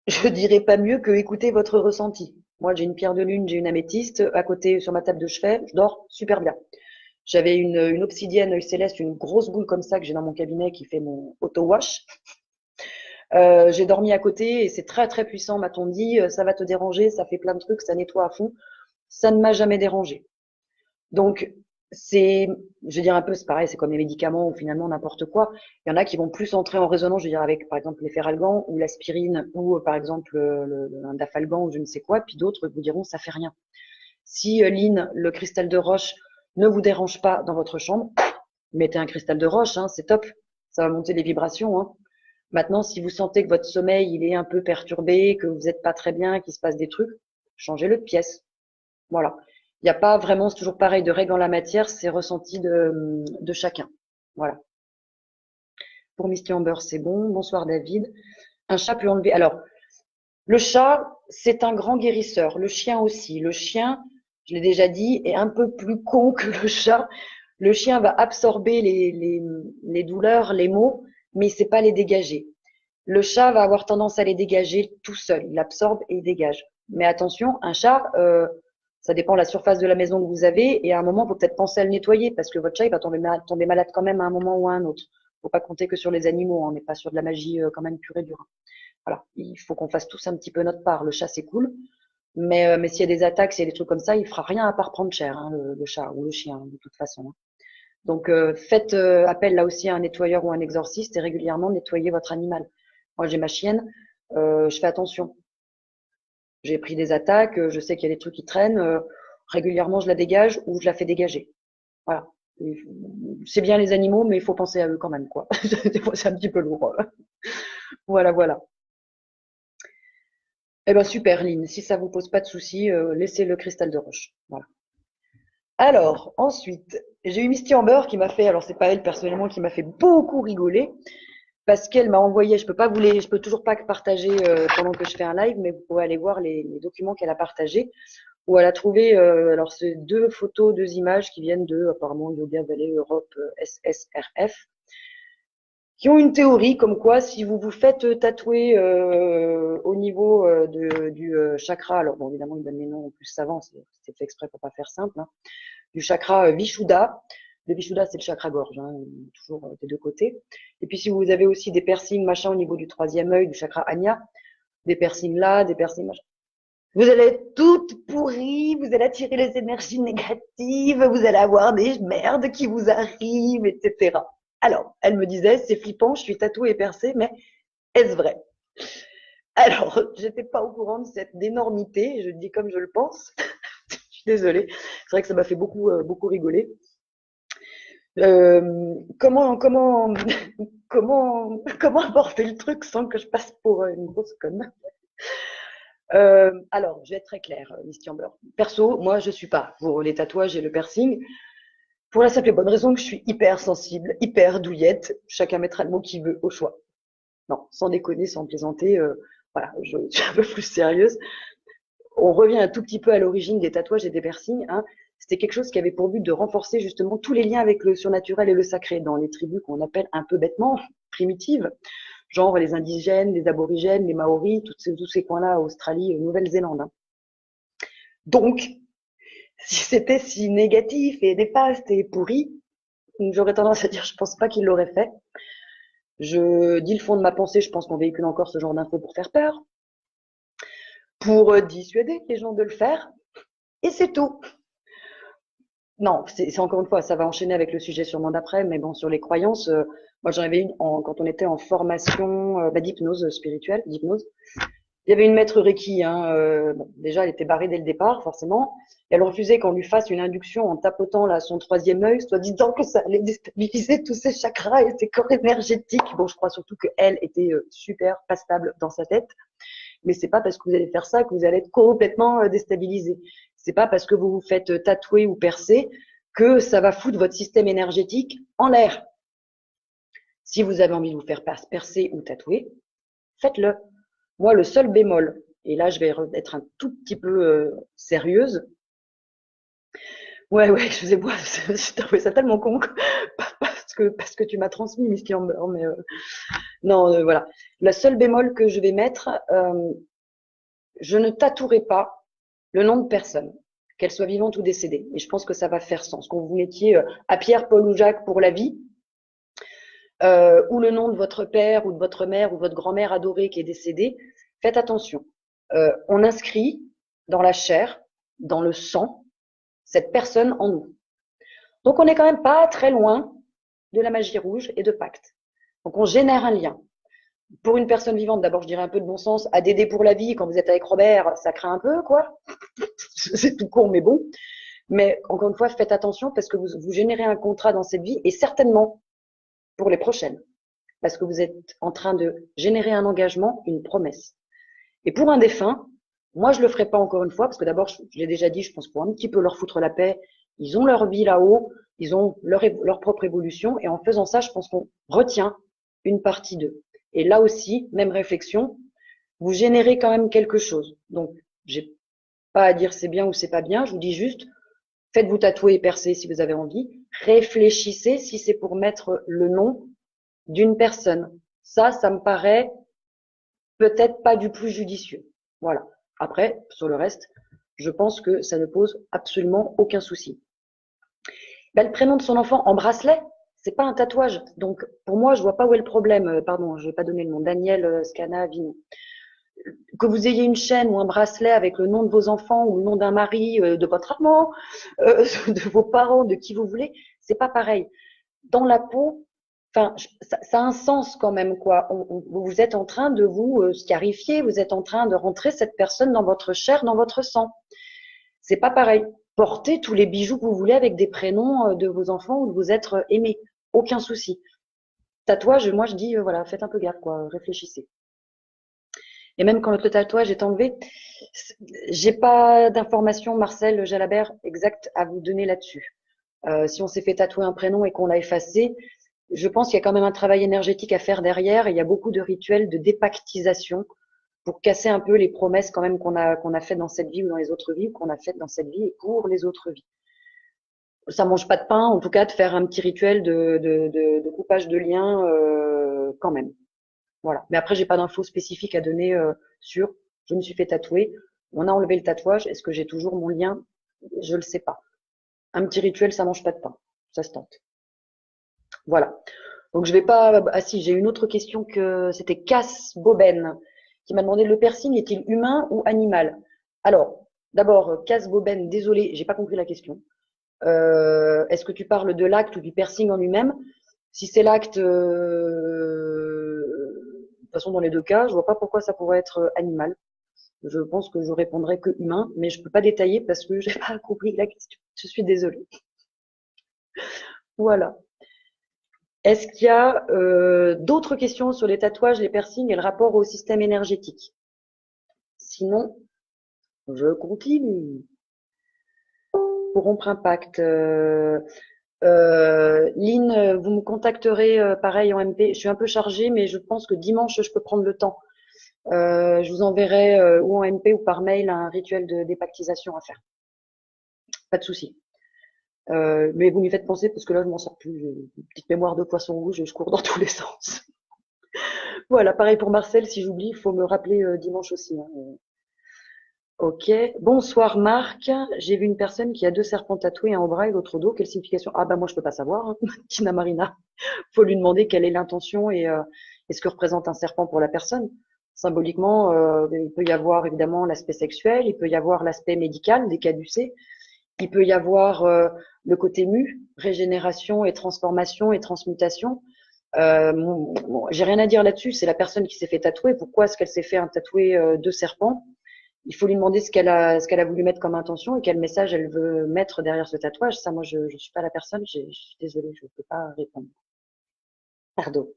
Je dirais pas mieux que écouter votre ressenti. Moi, j'ai une pierre de lune, j'ai une améthyste à côté sur ma table de chevet, je dors super bien. J'avais une obsidienne œil céleste, une grosse boule comme ça que j'ai dans mon cabinet qui fait mon auto-wash. J'ai dormi à côté et c'est très puissant, m'a-t-on dit. Ça va te déranger, ça fait plein de trucs, ça nettoie à fond. Ça ne m'a jamais dérangé. Donc, je veux dire un peu, c'est pareil, c'est comme les médicaments ou finalement n'importe quoi. Il y en a qui vont plus entrer en résonance, je veux dire, avec par exemple les feralgans ou l'aspirine ou par exemple un dafalgan ou je ne sais quoi, puis d'autres vous diront ça fait rien. Si Lynn, le cristal de roche ne vous dérange pas dans votre chambre, mettez un cristal de roche, hein, c'est top, ça va monter les vibrations. Hein. Maintenant, si vous sentez que votre sommeil il est un peu perturbé, que vous n'êtes pas très bien, qu'il se passe des trucs, changez-le de pièce. Voilà. Il n'y a pas vraiment, c'est toujours pareil, de règle en la matière, c'est ressenti de chacun. Voilà. Pour Misty Amber, c'est bon. Bonsoir David. Un chat peut enlever. Alors, le chat, c'est un grand guérisseur. Le chien aussi. Le chien, je l'ai déjà dit, est un peu plus con que le chat. Le chien va absorber les douleurs, les maux, mais il ne sait pas les dégager. Le chat va avoir tendance à les dégager tout seul. Il absorbe et il dégage. Mais attention, un chat, ça dépend de la surface de la maison que vous avez. Et à un moment, il faut peut-être penser à le nettoyer parce que votre chat, il va tomber malade quand même à un moment ou à un autre. Il ne faut pas compter que sur les animaux. On n'est pas sur de la magie quand même pure et dure. Voilà, il faut qu'on fasse tous un petit peu notre part. Le chat, c'est cool. Mais s'il y a des attaques, s'il y a des trucs comme ça, il fera rien à part prendre cher, hein, le chat ou le chien, de toute façon. Hein. Donc, faites appel là aussi à un nettoyeur ou un exorciste et régulièrement nettoyez votre animal. Moi, j'ai ma chienne, je fais attention. J'ai pris des attaques, je sais qu'il y a des trucs qui traînent. Régulièrement, je la dégage ou je la fais dégager. Voilà. C'est bien les animaux, mais il faut penser à eux quand même, quoi. Des fois, c'est un petit peu lourd. Voilà, voilà. Eh ben super, Lynn. Si ça vous pose pas de soucis, laissez le cristal de roche. Voilà. Alors, ensuite, j'ai eu Misty Amber qui m'a fait, alors c'est pas elle personnellement qui m'a fait beaucoup rigoler, parce qu'elle m'a envoyé, je peux toujours pas partager pendant que je fais un live, mais vous pouvez aller voir les documents qu'elle a partagés, où elle a trouvé, alors c'est 2 photos, 2 images qui viennent de, apparemment, Yoga Valley Europe SSRF, qui ont une théorie comme quoi si vous vous faites tatouer au niveau du chakra, alors bon évidemment ils donnent les noms plus savants, c'est fait exprès pour pas faire simple, hein, du chakra Vishuddha. Le Vishuddha c'est le chakra gorge, hein, toujours des 2 côtés. Et puis si vous avez aussi des piercings machin au niveau du 3e œil, du chakra Anya, des piercings là, des piercings machin. Vous allez être toute pourrie, vous allez attirer les énergies négatives, vous allez avoir des merdes qui vous arrivent, etc. Alors, elle me disait, c'est flippant, je suis tatouée et percée, mais est-ce vrai? Alors, j'étais pas au courant de cette énormité, je dis comme je le pense. Je suis désolée, c'est vrai que ça m'a fait beaucoup rigoler. Comment comment aborder le truc sans que je passe pour une grosse conne? Alors, je vais être très claire, Misty Amber. Perso, moi, je suis pas pour les tatouages et le piercing. Pour la simple et bonne raison que je suis hyper sensible, hyper douillette. Chacun mettra le mot qu'il veut au choix. Non, sans déconner, sans plaisanter. Voilà, je suis un peu plus sérieuse. On revient un tout petit peu à l'origine des tatouages et des piercings. Hein. C'était quelque chose qui avait pour but de renforcer justement tous les liens avec le surnaturel et le sacré dans les tribus qu'on appelle un peu bêtement primitives, genre les indigènes, les aborigènes, les maoris, tous ces coins-là, Australie, Nouvelle-Zélande. Hein. Donc, si c'était si négatif et néfaste et pourri, j'aurais tendance à dire je pense pas qu'il l'aurait fait. Je dis le fond de ma pensée, je pense qu'on véhicule encore ce genre d'infos pour faire peur, pour dissuader les gens de le faire, et c'est tout. Non, c'est encore une fois, ça va enchaîner avec le sujet sûrement d'après, mais bon, sur les croyances, moi j'en avais une quand on était en formation d'hypnose spirituelle, d'hypnose. Il y avait une maître Reiki, hein, bon, déjà elle était barrée dès le départ, forcément, et elle refusait qu'on lui fasse une induction en tapotant là son 3e œil, soit disant que ça allait déstabiliser tous ses chakras et ses corps énergétiques. Bon, je crois surtout qu'elle était super pas stable dans sa tête, mais c'est pas parce que vous allez faire ça que vous allez être complètement déstabilisé. C'est pas parce que vous vous faites tatouer ou percer que ça va foutre votre système énergétique en l'air. Si vous avez envie de vous faire percer ou tatouer, faites-le. Moi, le seul bémol, et là, je vais être un tout petit peu sérieuse. Ouais, je sais pas, j'ai trouvé ça tellement con parce que tu m'as transmis, Misty Amber, mais non, voilà. Le seul bémol que je vais mettre, je ne tatouerai pas le nom de personne, qu'elle soit vivante ou décédée. Et je pense que ça va faire sens. Quand vous mettiez à Pierre, Paul ou Jacques pour la vie, ou le nom de votre père ou de votre mère ou de votre grand-mère adorée qui est décédée, faites attention. On inscrit dans la chair, dans le sang, cette personne en nous. Donc on n'est quand même pas très loin de la magie rouge et de pacte. Donc on génère un lien. Pour une personne vivante, d'abord je dirais un peu de bon sens, ADD pour la vie, quand vous êtes avec Robert, ça craint un peu, quoi. C'est tout con, mais bon. Mais encore une fois, faites attention parce que vous générez un contrat dans cette vie et certainement pour les prochaines. Parce que vous êtes en train de générer un engagement, une promesse. Et pour un défunt, moi je le ferai pas encore une fois parce que d'abord, je l'ai déjà dit, je pense pour un petit peu leur foutre la paix, Ils ont leur vie là-haut, ils ont leur propre évolution, et en faisant ça, je pense qu'on retient une partie d'eux. Et là aussi, même réflexion, vous générez quand même quelque chose. Donc, j'ai pas à dire c'est bien ou c'est pas bien, je vous dis juste, faites-vous tatouer et percer si vous avez envie, réfléchissez si c'est pour mettre le nom d'une personne. Ça me paraît peut-être pas du plus judicieux. Voilà. Après, sur le reste, je pense que ça ne pose absolument aucun souci. Ben, le prénom de son enfant en bracelet, c'est pas un tatouage. Donc, pour moi, je vois pas où est le problème. Pardon, je vais pas donner le nom. Daniel Scana Vignon. Que vous ayez une chaîne ou un bracelet avec le nom de vos enfants ou le nom d'un mari, de votre amant, de vos parents, de qui vous voulez, c'est pas pareil. Dans la peau, enfin, ça a un sens quand même, quoi. Vous êtes en train de vous scarifier, vous êtes en train de rentrer cette personne dans votre chair, dans votre sang. C'est pas pareil. Portez tous les bijoux que vous voulez avec des prénoms de vos enfants ou de vos êtres aimés. Aucun souci. Tatouage, moi je dis, voilà, faites un peu gaffe, quoi. Réfléchissez. Et même quand le tatouage est enlevé, j'ai pas d'informations, Marcel Jalabert, exact à vous donner là-dessus. Si on s'est fait tatouer un prénom et qu'on l'a effacé, je pense qu'il y a quand même un travail énergétique à faire derrière. Et il y a beaucoup de rituels de dépactisation pour casser un peu les promesses quand même qu'on a fait dans cette vie ou dans les autres vies, qu'on a faites dans cette vie et pour les autres vies. Ça mange pas de pain, en tout cas, de faire un petit rituel de coupage de liens quand même. Voilà. Mais après, j'ai pas d'infos spécifiques à donner sur. Je me suis fait tatouer. On a enlevé le tatouage. Est-ce que j'ai toujours mon lien? Je le sais pas. Un petit rituel, ça mange pas de pain. Ça se tente. Voilà. Donc je vais pas. Ah si, j'ai une autre question que c'était Cass Boben qui m'a demandé le piercing est-il humain ou animal? Alors, d'abord, Cass Boben, désolé, j'ai pas compris la question. Est-ce que tu parles de l'acte ou du piercing en lui-même? Si c'est l'acte, de toute façon dans les deux cas, je vois pas pourquoi ça pourrait être animal. Je pense que je répondrais que humain, mais je peux pas détailler parce que j'ai pas compris la question. Je suis désolée. Voilà. Est-ce qu'il y a d'autres questions sur les tatouages, les piercings et le rapport au système énergétique? Sinon, je continue. Pour rompre un pacte, Lynn, vous me contacterez pareil en MP. Je suis un peu chargée, mais je pense que dimanche, je peux prendre le temps. Je vous enverrai ou en MP ou par mail un rituel de dépactisation à faire. Pas de souci. Mais vous m'y faites penser parce que là, je m'en sors plus. J'ai une petite mémoire de poisson rouge, je cours dans tous les sens. Voilà, pareil pour Marcel, si j'oublie, il faut me rappeler dimanche aussi. Hein. Ok. Bonsoir Marc. J'ai vu une personne qui a deux serpents tatoués, un au bras et l'autre au dos. Quelle signification? Ah bah moi je peux pas savoir. Hein. Tina Marina. Faut lui demander quelle est l'intention et ce que représente un serpent pour la personne. Symboliquement, il peut y avoir évidemment l'aspect sexuel, il peut y avoir l'aspect médical des caducées, il peut y avoir le côté mu, régénération et transformation et transmutation. J'ai rien à dire là-dessus, c'est la personne qui s'est fait tatouer. Pourquoi est-ce qu'elle s'est fait un tatoué deux serpents? Il faut lui demander ce qu'elle a voulu mettre comme intention et quel message elle veut mettre derrière ce tatouage. Ça, moi, je suis pas la personne. Je suis désolée, je ne peux pas répondre. Pardon.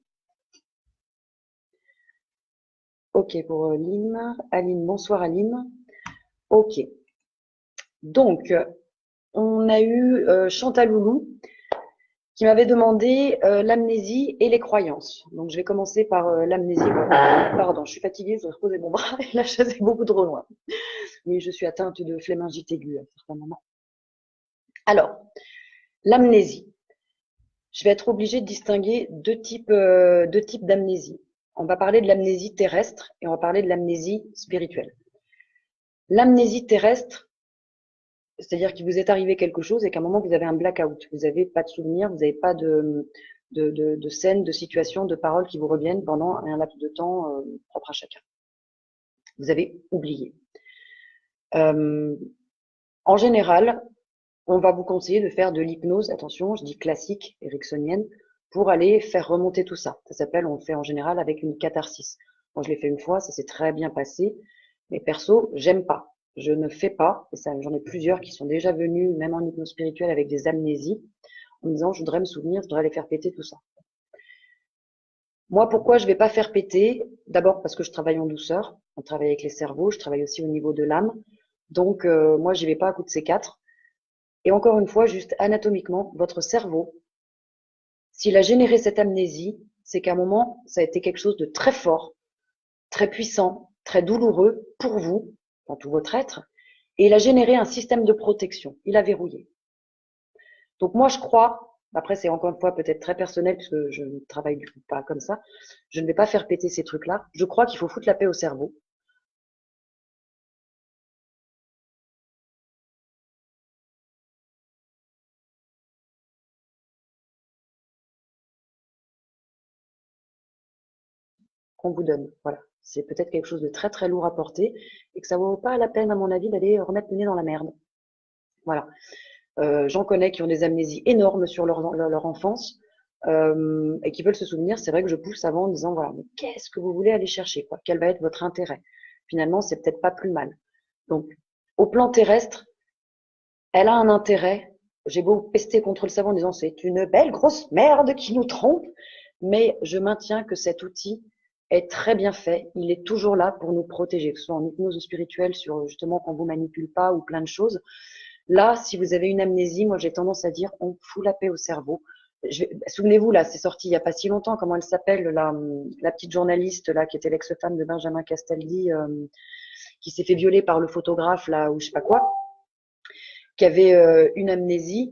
Ok pour Lynn. Aline, bonsoir Aline. Ok. Donc, on a eu Chantaloulou qui m'avait demandé l'amnésie et les croyances. Donc, je vais commencer par l'amnésie. Pardon, je suis fatiguée, je vais reposer mon bras et la chaise est beaucoup trop loin. Oui, je suis atteinte de phlémingite aiguë à certains moments. Alors, l'amnésie. Je vais être obligée de distinguer deux types d'amnésie. On va parler de l'amnésie terrestre et on va parler de l'amnésie spirituelle. L'amnésie terrestre, c'est-à-dire qu'il vous est arrivé quelque chose et qu'à un moment vous avez un blackout, vous n'avez pas de souvenirs, vous n'avez pas de scènes, de situations, de paroles qui vous reviennent pendant un laps de temps propre à chacun. Vous avez oublié. En général, on va vous conseiller de faire de l'hypnose, attention, je dis classique, ericksonienne, pour aller faire remonter tout ça. Ça s'appelle, on le fait en général avec une catharsis. Moi, je l'ai fait une fois, ça s'est très bien passé. Mais perso, j'aime pas. Je ne fais pas, et ça, j'en ai plusieurs qui sont déjà venus, même en hypnose spirituelle, avec des amnésies, en me disant, je voudrais me souvenir, je voudrais aller faire péter tout ça. Moi, pourquoi je vais pas faire péter? D'abord parce que je travaille en douceur, on travaille avec les cerveaux, je travaille aussi au niveau de l'âme. Donc, moi, j'y vais pas à coup de C4. Et encore une fois, juste anatomiquement, votre cerveau, s'il a généré cette amnésie, c'est qu'à un moment, ça a été quelque chose de très fort, très puissant, très douloureux pour vous, dans tout votre être, et il a généré un système de protection. Il a verrouillé. Donc moi, je crois, après c'est encore une fois peut-être très personnel, puisque je ne travaille du coup pas comme ça, je ne vais pas faire péter ces trucs-là. Je crois qu'il faut foutre la paix au cerveau. Qu'on vous donne. Voilà. C'est peut-être quelque chose de très très lourd à porter et que ça vaut pas la peine, à mon avis, d'aller remettre le nez dans la merde. Voilà. J'en connais qui ont des amnésies énormes sur leur enfance et qui veulent se souvenir. C'est vrai que je pousse avant en disant voilà, mais qu'est-ce que vous voulez aller chercher, quoi? Quel va être votre intérêt? Finalement, c'est peut-être pas plus mal. Donc, au plan terrestre, elle a un intérêt. J'ai beau pester contre le savon en disant c'est une belle grosse merde qui nous trompe, mais je maintiens que cet outil est très bien fait. Il est toujours là pour nous protéger, que ce soit en hypnose spirituelle, sur justement qu'on vous manipule pas ou plein de choses. Là, si vous avez une amnésie, moi j'ai tendance à dire on fout la paix au cerveau. Souvenez-vous, là, c'est sorti il n'y a pas si longtemps, comment elle s'appelle, la petite journaliste là, qui était l'ex-femme de Benjamin Castaldi, qui s'est fait violer par le photographe là, ou je sais pas quoi, qui avait une amnésie.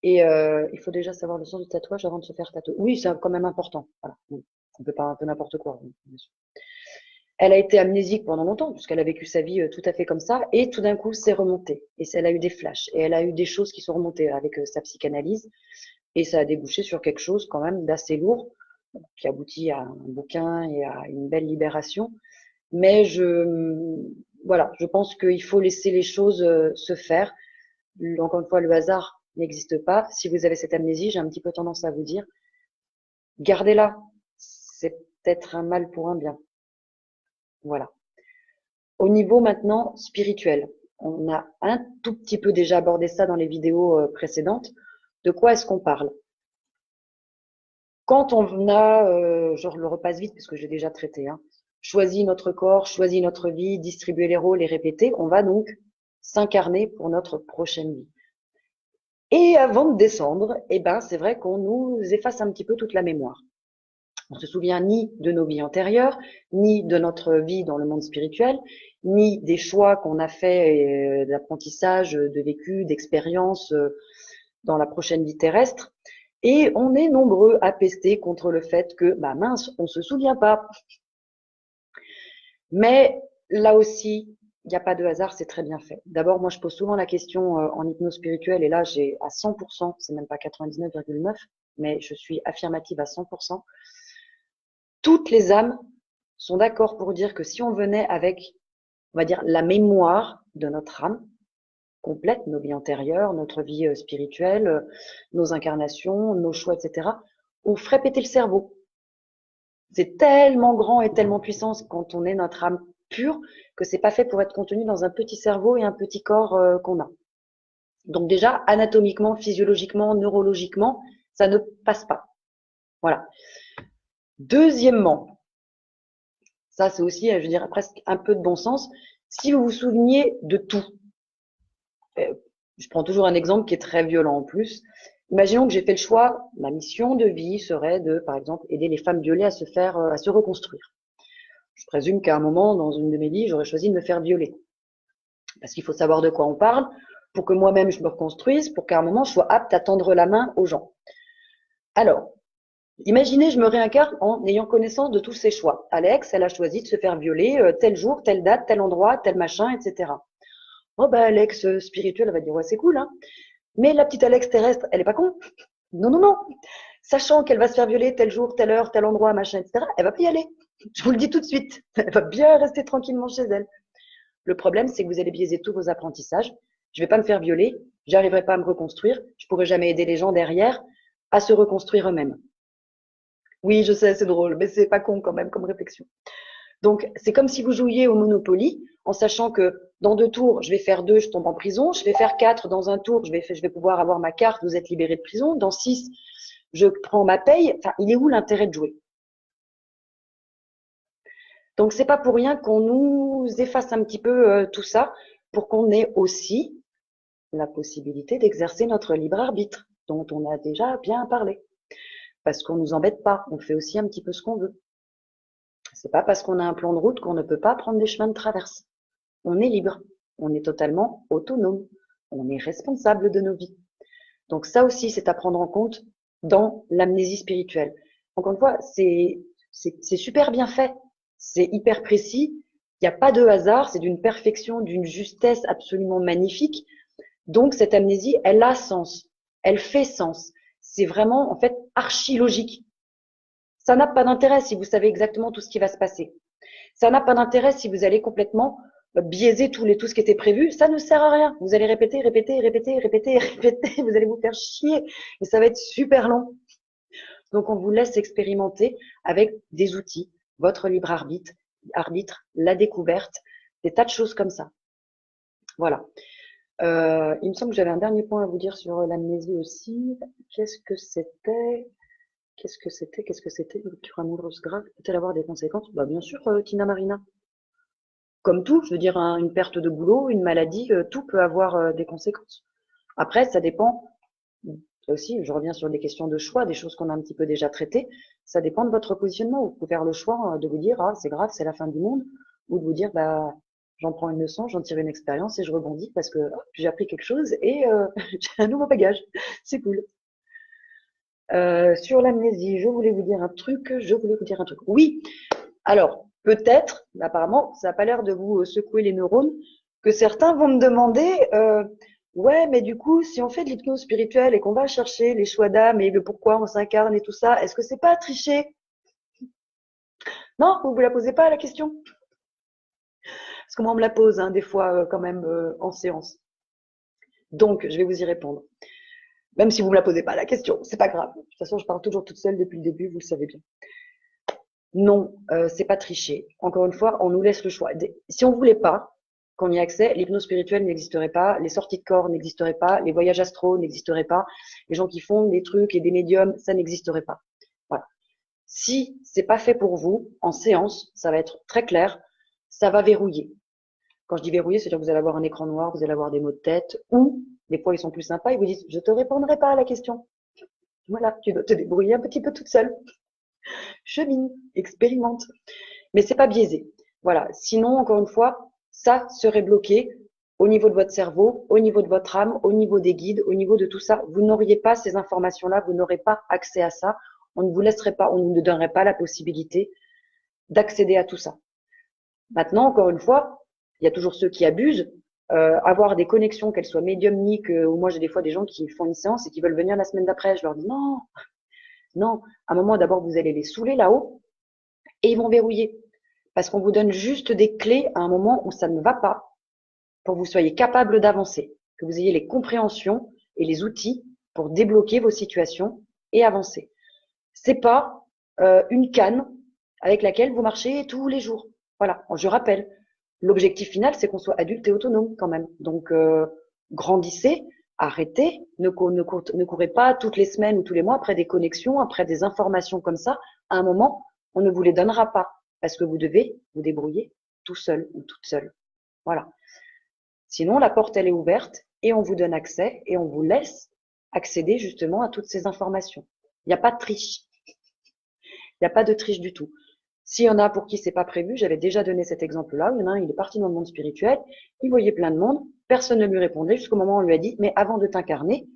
Et il faut déjà savoir le sens du tatouage avant de se faire tatouer. Oui, c'est quand même important. Voilà. On peut pas un peu n'importe quoi. Bien sûr. Elle a été amnésique pendant longtemps, puisqu'elle a vécu sa vie tout à fait comme ça, et tout d'un coup, c'est remonté. Et elle a eu des flashs, et elle a eu des choses qui sont remontées avec sa psychanalyse, et ça a débouché sur quelque chose quand même d'assez lourd, qui aboutit à un bouquin et à une belle libération. Mais voilà, je pense qu'il faut laisser les choses se faire. Encore une fois, le hasard n'existe pas. Si vous avez cette amnésie, j'ai un petit peu tendance à vous dire, gardez-la. C'est peut-être un mal pour un bien. Voilà. Au niveau maintenant spirituel, on a un tout petit peu déjà abordé ça dans les vidéos précédentes. De quoi est-ce qu'on parle? Quand on a, je le repasse vite parce que j'ai déjà traité, hein, choisi notre corps, choisi notre vie, distribué les rôles et répété, on va donc s'incarner pour notre prochaine vie. Et avant de descendre, eh ben, c'est vrai qu'on nous efface un petit peu toute la mémoire. On se souvient ni de nos vies antérieures, ni de notre vie dans le monde spirituel, ni des choix qu'on a fait d'apprentissage, de vécu, d'expérience dans la prochaine vie terrestre. Et on est nombreux à pester contre le fait que, bah mince, on se souvient pas. Mais là aussi, il n'y a pas de hasard, c'est très bien fait. D'abord, moi, je pose souvent la question en hypnose spirituelle, et là, j'ai à 100%, c'est même pas 99,9, mais je suis affirmative à 100%. Toutes les âmes sont d'accord pour dire que si on venait avec, on va dire, la mémoire de notre âme complète, nos vies antérieures, notre vie spirituelle, nos incarnations, nos choix, etc., on ferait péter le cerveau. C'est tellement grand et tellement puissant quand on est notre âme pure que c'est pas fait pour être contenu dans un petit cerveau et un petit corps qu'on a. Donc déjà, anatomiquement, physiologiquement, neurologiquement, ça ne passe pas. Voilà. Deuxièmement, ça c'est aussi, je dirais, presque un peu de bon sens, si vous vous souveniez de tout, je prends toujours un exemple qui est très violent en plus. Imaginons que j'ai fait le choix, ma mission de vie serait de, par exemple, aider les femmes violées à se reconstruire. Je présume qu'à un moment, dans une de mes vies, j'aurais choisi de me faire violer. Parce qu'il faut savoir de quoi on parle, pour que moi-même je me reconstruise, pour qu'à un moment, je sois apte à tendre la main aux gens. Alors, imaginez, je me réincarne en ayant connaissance de tous ces choix. Alex, elle a choisi de se faire violer tel jour, telle date, tel endroit, tel machin, etc. Oh bah Alex spirituel, elle va dire ouais c'est cool, hein. Mais la petite Alex terrestre, elle est pas con. Non, non, non. Sachant qu'elle va se faire violer tel jour, telle heure, tel endroit, machin, etc., elle va pas y aller. Je vous le dis tout de suite. Elle va bien rester tranquillement chez elle. Le problème, c'est que vous allez biaiser tous vos apprentissages. Je vais pas me faire violer. J'arriverai pas à me reconstruire. Je pourrai jamais aider les gens derrière à se reconstruire eux-mêmes. Oui, je sais, c'est drôle, mais c'est pas con quand même comme réflexion. Donc, c'est comme si vous jouiez au Monopoly en sachant que dans 2 tours, je vais faire 2, je tombe en prison. Je vais faire 4 dans un tour, je vais pouvoir avoir ma carte, vous êtes libéré de prison. Dans 6, je prends ma paye. Enfin, il est où l'intérêt de jouer? Donc, c'est pas pour rien qu'on nous efface un petit peu tout ça pour qu'on ait aussi la possibilité d'exercer notre libre arbitre, dont on a déjà bien parlé. Parce qu'on nous embête pas, on fait aussi un petit peu ce qu'on veut. C'est pas parce qu'on a un plan de route qu'on ne peut pas prendre des chemins de traverse. On est libre, on est totalement autonome, on est responsable de nos vies. Donc ça aussi, c'est à prendre en compte dans l'amnésie spirituelle. Encore une fois, c'est super bien fait, c'est hyper précis, il n'y a pas de hasard, c'est d'une perfection, d'une justesse absolument magnifique. Donc cette amnésie, elle a sens, elle fait sens. C'est vraiment en fait archi logique. Ça n'a pas d'intérêt si vous savez exactement tout ce qui va se passer. Ça n'a pas d'intérêt si vous allez complètement biaiser tout ce qui était prévu. Ça ne sert à rien. Vous allez répéter, répéter, répéter, répéter, répéter. Vous allez vous faire chier et ça va être super long. Donc on vous laisse expérimenter avec des outils, votre libre arbitre, la découverte, des tas de choses comme ça. Voilà. Il me semble que j'avais un dernier point à vous dire sur l'amnésie aussi. Qu'est-ce que c'était? Une rupture amoureuse grave peut-elle avoir des conséquences? Bah bien sûr, Tina Marina. Comme tout, je veux dire, une perte de boulot, une maladie, tout peut avoir des conséquences. Après, ça dépend aussi, je reviens sur des questions de choix, des choses qu'on a un petit peu déjà traitées. Ça dépend de votre positionnement. Vous pouvez faire le choix de vous dire, ah, c'est grave, c'est la fin du monde, ou de vous dire, bah, j'en prends une leçon, j'en tire une expérience et je rebondis parce que j'ai appris quelque chose et j'ai un nouveau bagage. C'est cool. Sur l'amnésie, je voulais vous dire un truc. Oui, alors peut-être, mais apparemment, ça n'a pas l'air de vous secouer les neurones, que certains vont me demander, ouais, mais du coup, si on fait de l'hypnose spirituelle et qu'on va chercher les choix d'âme et le pourquoi on s'incarne et tout ça, est-ce que c'est pas tricher? Non, vous la posez pas la question? Parce que moi, on me la pose des fois quand même en séance. Donc, je vais vous y répondre. Même si vous me la posez pas la question, c'est pas grave. De toute façon, je parle toujours toute seule depuis le début, vous le savez bien. Non, c'est pas tricher. Encore une fois, on nous laisse le choix. Si on voulait pas qu'on y ait accès, l'hypnose spirituelle n'existerait pas, les sorties de corps n'existeraient pas, les voyages astraux n'existeraient pas, les gens qui font des trucs et des médiums, ça n'existerait pas. Voilà. Si c'est pas fait pour vous, en séance, ça va être très clair, ça va verrouiller. Quand je dis verrouiller, c'est-à-dire que vous allez avoir un écran noir, vous allez avoir des maux de tête, ou des fois ils sont plus sympas, ils vous disent je te répondrai pas à la question. Voilà, tu dois te débrouiller un petit peu toute seule. Chemine, expérimente. Mais c'est pas biaisé. Voilà. Sinon, encore une fois, ça serait bloqué au niveau de votre cerveau, au niveau de votre âme, au niveau des guides, au niveau de tout ça. Vous n'auriez pas ces informations-là, vous n'aurez pas accès à ça. On ne vous laisserait pas, on ne vous donnerait pas la possibilité d'accéder à tout ça. Maintenant, encore une fois, il y a toujours ceux qui abusent. Avoir des connexions, qu'elles soient médiumniques, ou moi j'ai des fois des gens qui font une séance et qui veulent venir la semaine d'après. Je leur dis non, non. À un moment, d'abord, vous allez les saouler là-haut et ils vont verrouiller. Parce qu'on vous donne juste des clés à un moment où ça ne va pas, pour que vous soyez capable d'avancer, que vous ayez les compréhensions et les outils pour débloquer vos situations et avancer. C'est pas une canne avec laquelle vous marchez tous les jours. Voilà, je rappelle, l'objectif final, c'est qu'on soit adulte et autonome quand même. Donc, grandissez, arrêtez, ne courez pas toutes les semaines ou tous les mois après des connexions, après des informations comme ça. À un moment, on ne vous les donnera pas parce que vous devez vous débrouiller tout seul ou toute seule. Voilà. Sinon, la porte, elle est ouverte et on vous donne accès et on vous laisse accéder justement à toutes ces informations. Il n'y a pas de triche. Il n'y a pas de triche du tout. S'il y en a pour qui c'est pas prévu, j'avais déjà donné cet exemple-là. Il y en a un, il est parti dans le monde spirituel, il voyait plein de monde, personne ne lui répondait jusqu'au moment où on lui a dit, mais avant de t'incarner,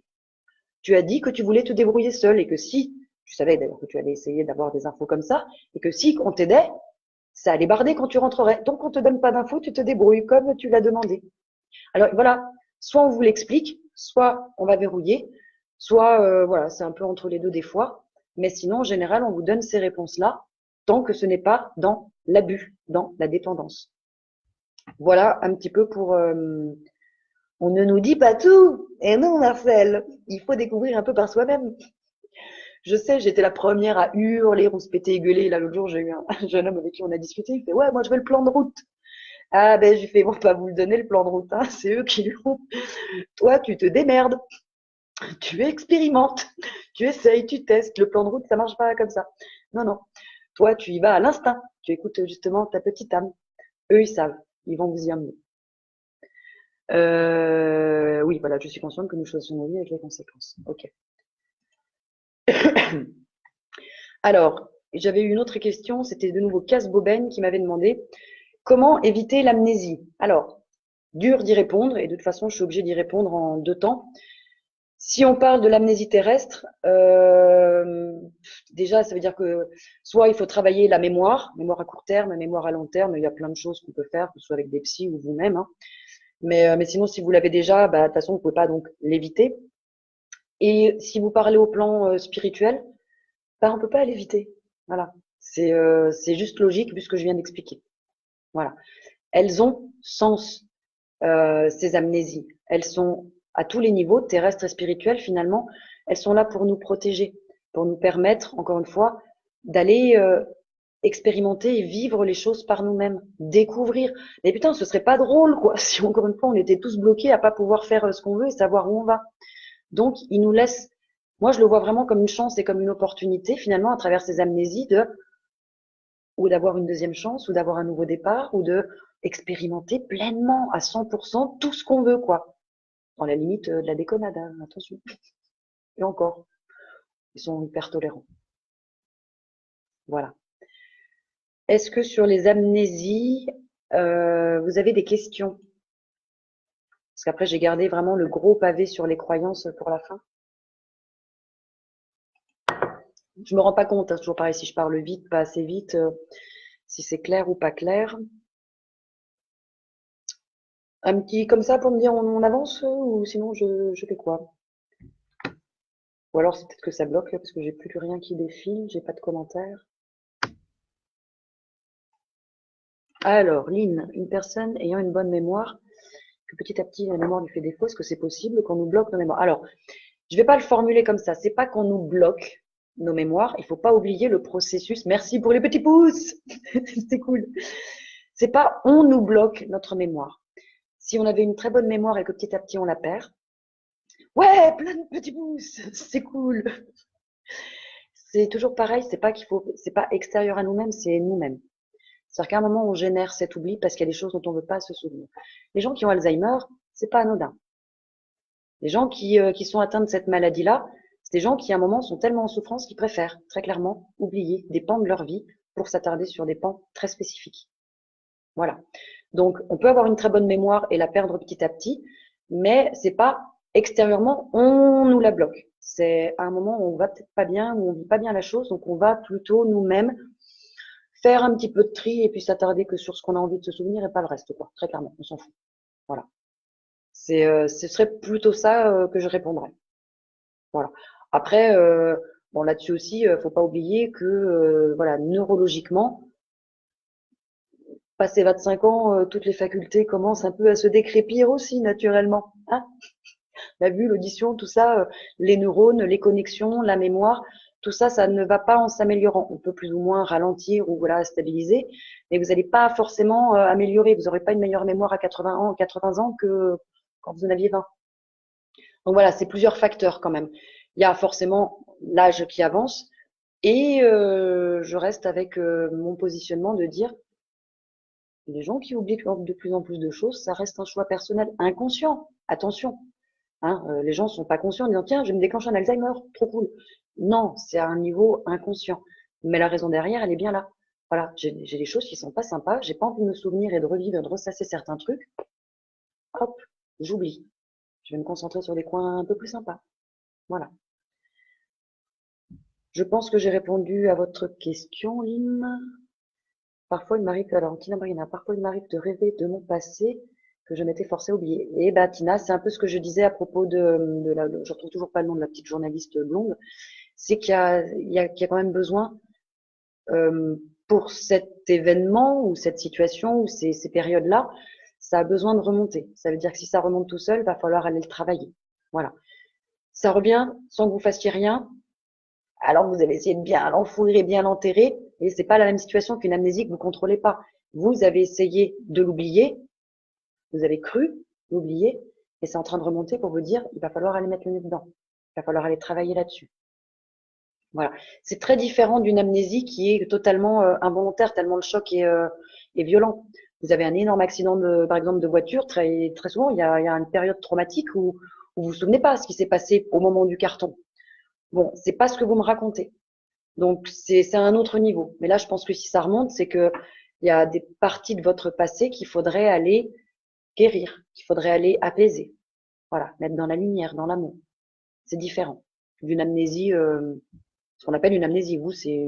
tu as dit que tu voulais te débrouiller seul et que si, tu savais d'ailleurs que tu allais essayer d'avoir des infos comme ça, et que si on t'aidait, ça allait barder quand tu rentrerais. Donc on te donne pas d'infos, tu te débrouilles comme tu l'as demandé. Alors voilà, soit on vous l'explique, soit on va verrouiller, soit voilà, c'est un peu entre les deux des fois. Mais sinon, en général, on vous donne ces réponses-là tant que ce n'est pas dans l'abus, dans la dépendance. Voilà un petit peu pour. On ne nous dit pas tout. Et non, Marcel, il faut découvrir un peu par soi-même. Je sais, j'étais la première à hurler, on se pétait et gueuler. Là, l'autre jour, j'ai eu un jeune homme avec qui on a discuté. Il fait ouais, moi je veux le plan de route. Ah ben, j'ai fait bon, pas vous le donner le plan de route, hein, c'est eux qui l'ont. Toi, tu te démerdes, tu expérimentes, tu essayes, tu testes. Le plan de route, ça marche pas comme ça. Non, non. Toi, tu y vas à l'instinct. Tu écoutes justement ta petite âme. Eux, ils savent. Ils vont vous y emmener. Oui, voilà, je suis consciente que nous choisissons nos vies avec les conséquences. Ok. Alors, j'avais eu une autre question, c'était de nouveau Casse Boben qui m'avait demandé comment éviter l'amnésie. Alors, dur d'y répondre, et de toute façon, je suis obligée d'y répondre en deux temps. Si on parle de l'amnésie terrestre, déjà, ça veut dire que soit il faut travailler la mémoire à court terme, mémoire à long terme, il y a plein de choses qu'on peut faire, que ce soit avec des psys ou vous-même. Hein. Mais sinon, si vous l'avez déjà, bah, de toute façon, vous ne pouvez pas donc l'éviter. Et si vous parlez au plan spirituel, bah, on peut pas l'éviter. Voilà. C'est juste logique vu ce que je viens d'expliquer. Voilà. Elles ont sens, ces amnésies. Elles sont à tous les niveaux, terrestres et spirituels finalement. Elles sont là pour nous protéger, pour nous permettre, encore une fois, d'aller expérimenter et vivre les choses par nous-mêmes, découvrir. Mais putain, ce serait pas drôle, quoi, si encore une fois on était tous bloqués à pas pouvoir faire ce qu'on veut et savoir où on va. Donc, ils nous laissent. Moi, je le vois vraiment comme une chance et comme une opportunité, finalement, à travers ces amnésies, ou d'avoir une deuxième chance, ou d'avoir un nouveau départ, ou de expérimenter pleinement, à 100%, tout ce qu'on veut, quoi. Dans la limite de la déconnade, hein, attention. Et encore, ils sont hyper tolérants. Voilà. Est-ce que sur les amnésies, vous avez des questions? Parce qu'après, j'ai gardé vraiment le gros pavé sur les croyances pour la fin. Je me rends pas compte, hein, toujours pareil, si je parle vite, pas assez vite, si c'est clair ou pas clair. Un petit comme ça pour me dire on avance ou sinon je fais quoi? Ou alors c'est peut-être que ça bloque là parce que j'ai plus rien qui défile, j'ai pas de commentaires. Alors, Lynn, une personne ayant une bonne mémoire, que petit à petit la mémoire lui fait défaut, est-ce que c'est possible qu'on nous bloque nos mémoires? Alors, je vais pas le formuler comme ça, c'est pas qu'on nous bloque nos mémoires, il faut pas oublier le processus. Merci pour les petits pouces, c'est cool. C'est pas on nous bloque notre mémoire. Si on avait une très bonne mémoire et que petit à petit on la perd, ouais, plein de petits pouces, c'est cool. C'est toujours pareil, c'est pas extérieur à nous-mêmes, c'est nous-mêmes. C'est-à-dire qu'à un moment, on génère cet oubli parce qu'il y a des choses dont on ne veut pas se souvenir. Les gens qui ont Alzheimer, c'est pas anodin. Les gens qui sont atteints de cette maladie-là, c'est des gens qui, à un moment, sont tellement en souffrance qu'ils préfèrent, très clairement, oublier des pans de leur vie pour s'attarder sur des pans très spécifiques. Voilà. Donc, on peut avoir une très bonne mémoire et la perdre petit à petit, mais c'est pas extérieurement, on nous la bloque. C'est à un moment où on va peut-être pas bien, où on vit pas bien la chose, donc on va plutôt nous-mêmes faire un petit peu de tri et puis s'attarder que sur ce qu'on a envie de se souvenir et pas le reste, quoi. Très clairement, on s'en fout. Voilà. Ce serait plutôt ça que je répondrais. Voilà. Après, bon là-dessus aussi, faut pas oublier que voilà, neurologiquement, passé 25 ans, toutes les facultés commencent un peu à se décrépir aussi naturellement. Hein, la vue, l'audition, tout ça, les neurones, les connexions, la mémoire, tout ça, ça ne va pas en s'améliorant. On peut plus ou moins ralentir ou voilà stabiliser, mais vous n'allez pas forcément améliorer. Vous n'aurez pas une meilleure mémoire à 80 ans que quand vous en aviez 20. Donc voilà, c'est plusieurs facteurs quand même. Il y a forcément l'âge qui avance et je reste avec mon positionnement de dire les gens qui oublient de plus en plus de choses, ça reste un choix personnel inconscient. Attention, hein, les gens sont pas conscients en disant tiens, je vais me déclencher un Alzheimer, trop cool. Non, c'est à un niveau inconscient. Mais la raison derrière, elle est bien là. Voilà, j'ai des choses qui sont pas sympas, j'ai pas envie de me souvenir et de revivre, de ressasser certains trucs. Hop, j'oublie. Je vais me concentrer sur des coins un peu plus sympas. Voilà. Je pense que j'ai répondu à votre question, Lynn. Parfois, il m'arrive, alors Tina Marina, parfois il m'arrive de rêver de mon passé que je m'étais forcée à oublier. Et bah Tina, c'est un peu ce que je disais à propos de la, je retrouve toujours pas le nom de la petite journaliste blonde, c'est qu'il y a quand même besoin pour cet événement ou cette situation ou ces périodes-là, ça a besoin de remonter. Ça veut dire que si ça remonte tout seul, va falloir aller le travailler. Voilà. Ça revient sans que vous fassiez rien, alors vous avez essayé de bien l'enfouir et bien l'enterrer, et c'est pas la même situation qu'une amnésie que vous contrôlez pas. Vous avez essayé de l'oublier, vous avez cru l'oublier, et c'est en train de remonter pour vous dire, il va falloir aller mettre le nez dedans. Il va falloir aller travailler là-dessus. Voilà. C'est très différent d'une amnésie qui est totalement involontaire, tellement le choc est violent. vous avez un énorme accident, par exemple, de voiture, très, très souvent, il y a une période traumatique où vous vous souvenez pas ce qui s'est passé au moment du carton. Bon, c'est pas ce que vous me racontez. Donc, c'est un autre niveau. Mais là, je pense que si ça remonte, c'est que il y a des parties de votre passé qu'il faudrait aller guérir, qu'il faudrait aller apaiser. Voilà, mettre dans la lumière, dans l'amour. C'est différent d'une amnésie, ce qu'on appelle une amnésie. Vous, c'est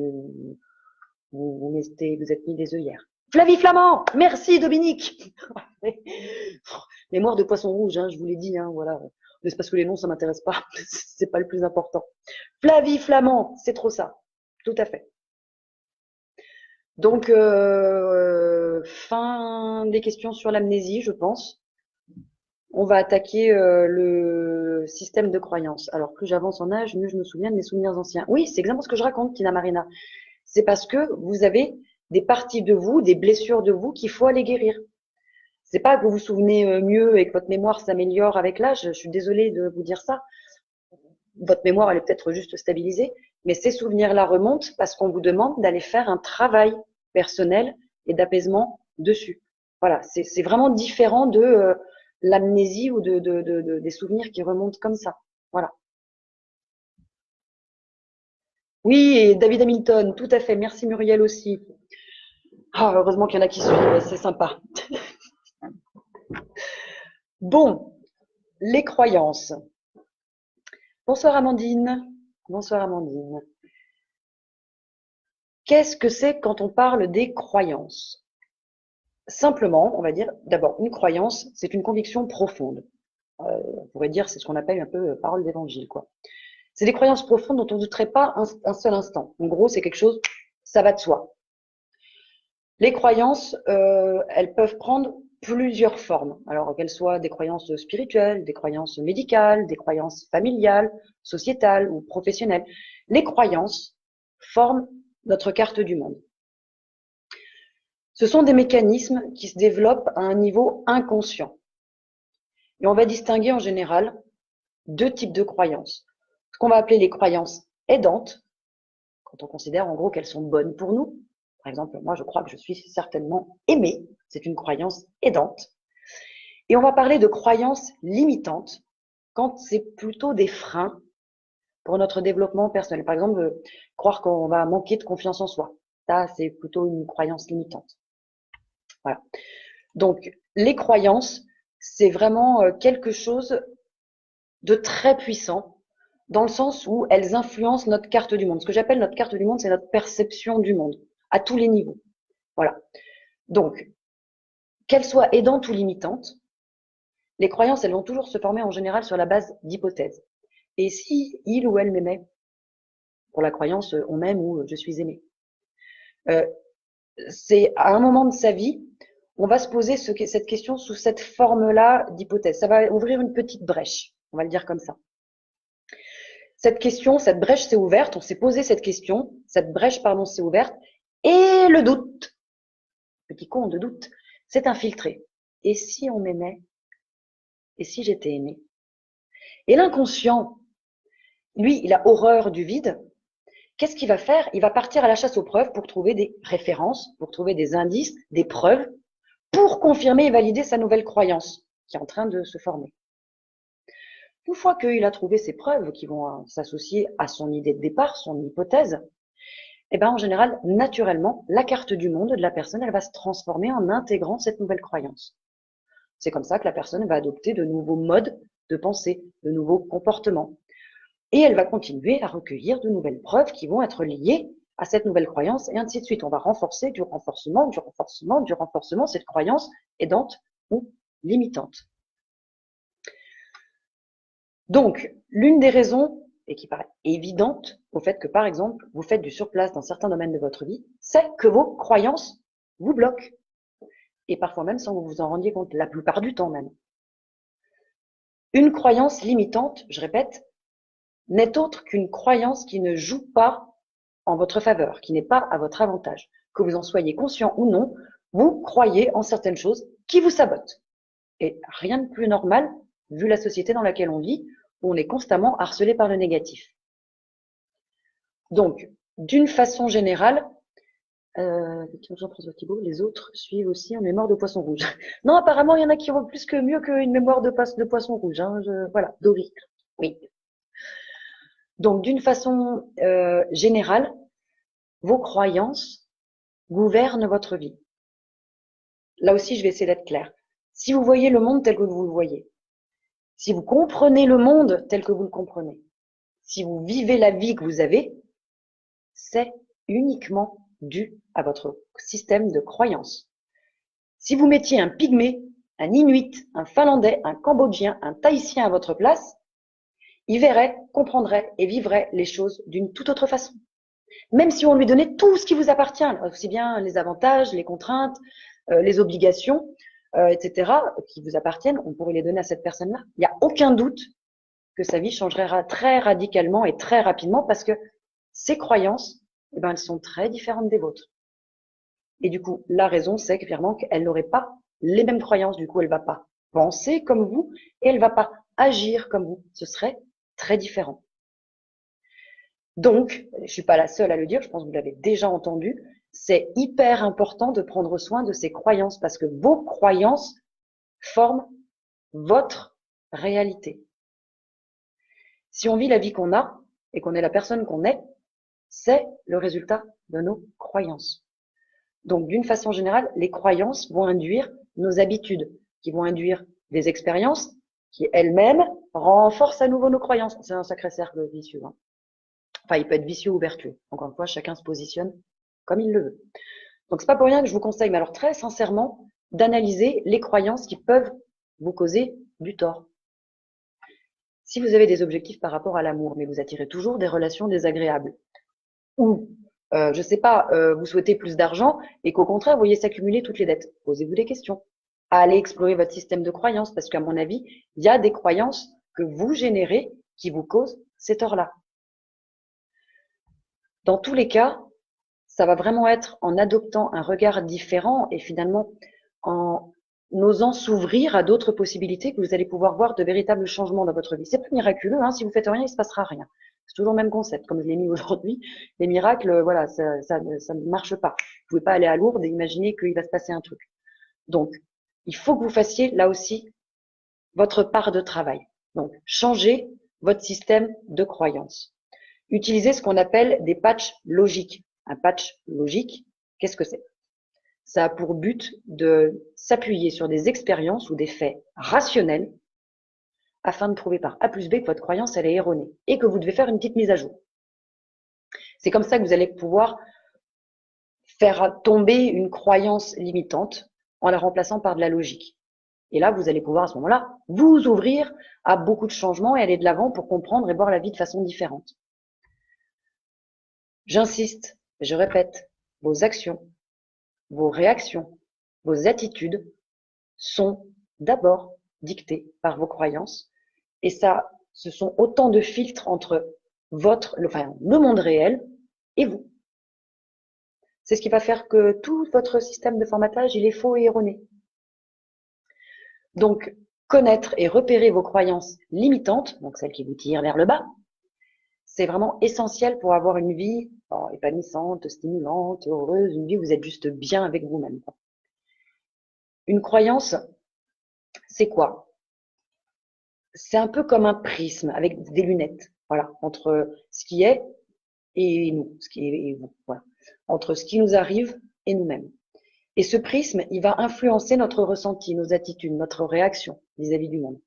vous êtes mis des œillères. Flavie Flamand, merci Dominique. Mémoire de poisson rouge, hein, je vous l'ai dit, hein, voilà. Mais c'est parce que les noms, ça m'intéresse pas. C'est pas le plus important. Flavie Flamand, c'est trop ça. Tout à fait. Donc, fin des questions sur l'amnésie, je pense. On va attaquer le système de croyance. Alors, plus j'avance en âge, mieux je me souviens de mes souvenirs anciens. Oui, c'est exactement ce que je raconte, Tina Marina. C'est parce que vous avez des parties de vous, des blessures de vous qu'il faut aller guérir. C'est pas que vous vous souvenez mieux et que votre mémoire s'améliore avec l'âge. Je suis désolée de vous dire ça. Votre mémoire, elle est peut-être juste stabilisée, mais ces souvenirs-là remontent parce qu'on vous demande d'aller faire un travail personnel et d'apaisement dessus. Voilà, c'est vraiment différent de l'amnésie ou des souvenirs qui remontent comme ça. Voilà. Oui, et David Hamilton, tout à fait. Merci Muriel aussi. Ah, heureusement qu'il y en a qui suivent, c'est sympa. Bon, les croyances. Bonsoir Amandine. Bonsoir Amandine. Qu'est-ce que c'est quand on parle des croyances? Simplement, on va dire, d'abord, une croyance, c'est une conviction profonde. On pourrait dire, c'est ce qu'on appelle un peu parole d'évangile, quoi. C'est des croyances profondes dont on ne douterait pas un seul instant. En gros, c'est quelque chose, ça va de soi. Les croyances, elles peuvent prendre plusieurs formes. Alors, qu'elles soient des croyances spirituelles, des croyances médicales, des croyances familiales, sociétales ou professionnelles. Les croyances forment notre carte du monde. Ce sont des mécanismes qui se développent à un niveau inconscient. Et on va distinguer en général deux types de croyances. Ce qu'on va appeler les croyances aidantes, quand on considère en gros qu'elles sont bonnes pour nous. Par exemple, moi je crois que je suis certainement aimée, c'est une croyance aidante. Et on va parler de croyances limitantes, quand c'est plutôt des freins pour notre développement personnel. Par exemple, croire qu'on va manquer de confiance en soi. Ça, c'est plutôt une croyance limitante. Voilà. Donc, les croyances, c'est vraiment quelque chose de très puissant, dans le sens où elles influencent notre carte du monde. Ce que j'appelle notre carte du monde, c'est notre perception du monde, à tous les niveaux. Voilà. Donc, qu'elles soient aidantes ou limitantes, les croyances, elles vont toujours se former en général sur la base d'hypothèses. Et si il ou elle m'aimait, pour la croyance on m'aime ou je suis aimé, c'est à un moment de sa vie, on va se poser cette question sous cette forme-là d'hypothèse. Ça va ouvrir une petite brèche, on va le dire comme ça. Cette question, cette brèche s'est ouverte, on s'est posé cette question, cette brèche, pardon, s'est ouverte, et le doute, petit con de doute, s'est infiltré. Et si on m'aimait? Et si j'étais aimé? Et l'inconscient, lui, il a horreur du vide. Qu'est-ce qu'il va faire? Il va partir à la chasse aux preuves pour trouver des références, pour trouver des indices, des preuves, pour confirmer et valider sa nouvelle croyance qui est en train de se former. Une fois qu'il a trouvé ces preuves qui vont s'associer à son idée de départ, son hypothèse, eh ben, en général, naturellement, la carte du monde de la personne, elle va se transformer en intégrant cette nouvelle croyance. C'est comme ça que la personne va adopter de nouveaux modes de pensée, de nouveaux comportements. Et elle va continuer à recueillir de nouvelles preuves qui vont être liées à cette nouvelle croyance et ainsi de suite. On va renforcer du renforcement, du renforcement, du renforcement cette croyance aidante ou limitante. Donc, l'une des raisons, et qui paraît évidente, au fait que, par exemple, vous faites du surplace dans certains domaines de votre vie, c'est que vos croyances vous bloquent. Et parfois même sans que vous vous en rendiez compte, la plupart du temps même. Une croyance limitante, je répète, n'est autre qu'une croyance qui ne joue pas en votre faveur, qui n'est pas à votre avantage. Que vous en soyez conscient ou non, vous croyez en certaines choses qui vous sabotent. Et rien de plus normal, vu la société dans laquelle on vit, où on est constamment harcelé par le négatif. Donc, d'une façon générale, Jean-François Thibault, les autres suivent aussi en mémoire de poisson rouge. Non, apparemment, il y en a qui ont plus que mieux qu'une mémoire de poisson rouge. Hein. Voilà, Dory. Oui. Donc, d'une façon générale, vos croyances gouvernent votre vie. Là aussi, je vais essayer d'être claire. Si vous voyez le monde tel que vous le voyez, si vous comprenez le monde tel que vous le comprenez, si vous vivez la vie que vous avez, c'est uniquement dû à votre système de croyances. Si vous mettiez un pygmée, un inuit, un finlandais, un cambodgien, un tahitien à votre place, il verrait, comprendrait et vivrait les choses d'une toute autre façon. Même si on lui donnait tout ce qui vous appartient, aussi bien les avantages, les contraintes, les obligations, etc., qui vous appartiennent, on pourrait les donner à cette personne-là. Il n'y a aucun doute que sa vie changerait très radicalement et très rapidement parce que ses croyances, eh ben, elles sont très différentes des vôtres. Et du coup, la raison, c'est clairement qu'elle n'aurait pas les mêmes croyances. Du coup, elle va pas penser comme vous et elle va pas agir comme vous. Ce serait très différent. Donc, je suis pas la seule à le dire, je pense que vous l'avez déjà entendu, c'est hyper important de prendre soin de ses croyances parce que vos croyances forment votre réalité. Si on vit la vie qu'on a et qu'on est la personne qu'on est, c'est le résultat de nos croyances. Donc, d'une façon générale, les croyances vont induire nos habitudes, qui vont induire des expériences qui elles-mêmes renforcent à nouveau nos croyances. C'est un sacré cercle vicieux. Hein. Enfin, il peut être vicieux ou vertueux. Encore une fois, chacun se positionne comme il le veut. Donc, c'est pas pour rien que je vous conseille, mais alors très sincèrement, d'analyser les croyances qui peuvent vous causer du tort. Si vous avez des objectifs par rapport à l'amour, mais vous attirez toujours des relations désagréables, ou je sais pas, vous souhaitez plus d'argent et qu'au contraire, vous voyez s'accumuler toutes les dettes, posez-vous des questions. Allez explorer votre système de croyances, parce qu'à mon avis, il y a des croyances que vous générez qui vous causent ces torts-là. Dans tous les cas, ça va vraiment être en adoptant un regard différent et finalement en osant s'ouvrir à d'autres possibilités que vous allez pouvoir voir de véritables changements dans votre vie. C'est pas miraculeux, hein, si vous faites rien, il se passera rien. C'est toujours le même concept, comme je l'ai mis aujourd'hui. Les miracles, voilà, ça ne marche pas. Vous pouvez pas aller à Lourdes et imaginer qu'il va se passer un truc. Donc, il faut que vous fassiez là aussi votre part de travail. Donc, changez votre système de croyance. Utilisez ce qu'on appelle des patchs logiques. Un patch logique, qu'est-ce que c'est? Ça a pour but de s'appuyer sur des expériences ou des faits rationnels afin de prouver par A plus B que votre croyance elle est erronée et que vous devez faire une petite mise à jour. C'est comme ça que vous allez pouvoir faire tomber une croyance limitante en la remplaçant par de la logique. Et là, vous allez pouvoir à ce moment-là vous ouvrir à beaucoup de changements et aller de l'avant pour comprendre et voir la vie de façon différente. J'insiste, je répète, vos actions, vos réactions, vos attitudes sont d'abord dictées par vos croyances. Et ça, ce sont autant de filtres entre le monde réel et vous. C'est ce qui va faire que tout votre système de formatage, il est faux et erroné. Donc, connaître et repérer vos croyances limitantes, donc celles qui vous tirent vers le bas, c'est vraiment essentiel pour avoir une vie épanouissante, stimulante, heureuse, une vie où vous êtes juste bien avec vous-même. Une croyance, c'est quoi? C'est un peu comme un prisme avec des lunettes, voilà, entre ce qui est et nous, ce qui est et vous, voilà, entre ce qui nous arrive et nous-mêmes. Et ce prisme, il va influencer notre ressenti, nos attitudes, notre réaction vis-à-vis du monde,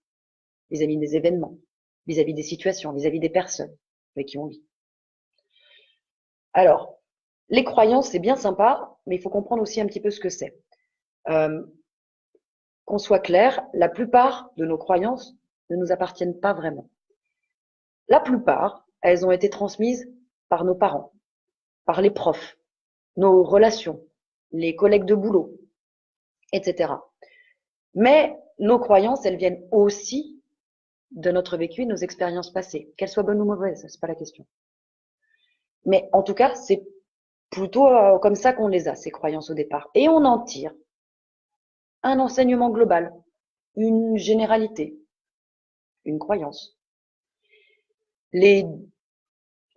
vis-à-vis des événements, vis-à-vis des situations, vis-à-vis des personnes avec qui on vit. Alors, les croyances, c'est bien sympa, mais il faut comprendre aussi un petit peu ce que c'est. Qu'on soit clair, la plupart de nos croyances ne nous appartiennent pas vraiment. La plupart, elles ont été transmises par nos parents, par les profs, nos relations, les collègues de boulot, etc. Mais nos croyances, elles viennent aussi de notre vécu et nos expériences passées, qu'elles soient bonnes ou mauvaises, c'est pas la question. Mais en tout cas, c'est plutôt comme ça qu'on les a, ces croyances au départ. Et on en tire un enseignement global, une généralité, une croyance. Les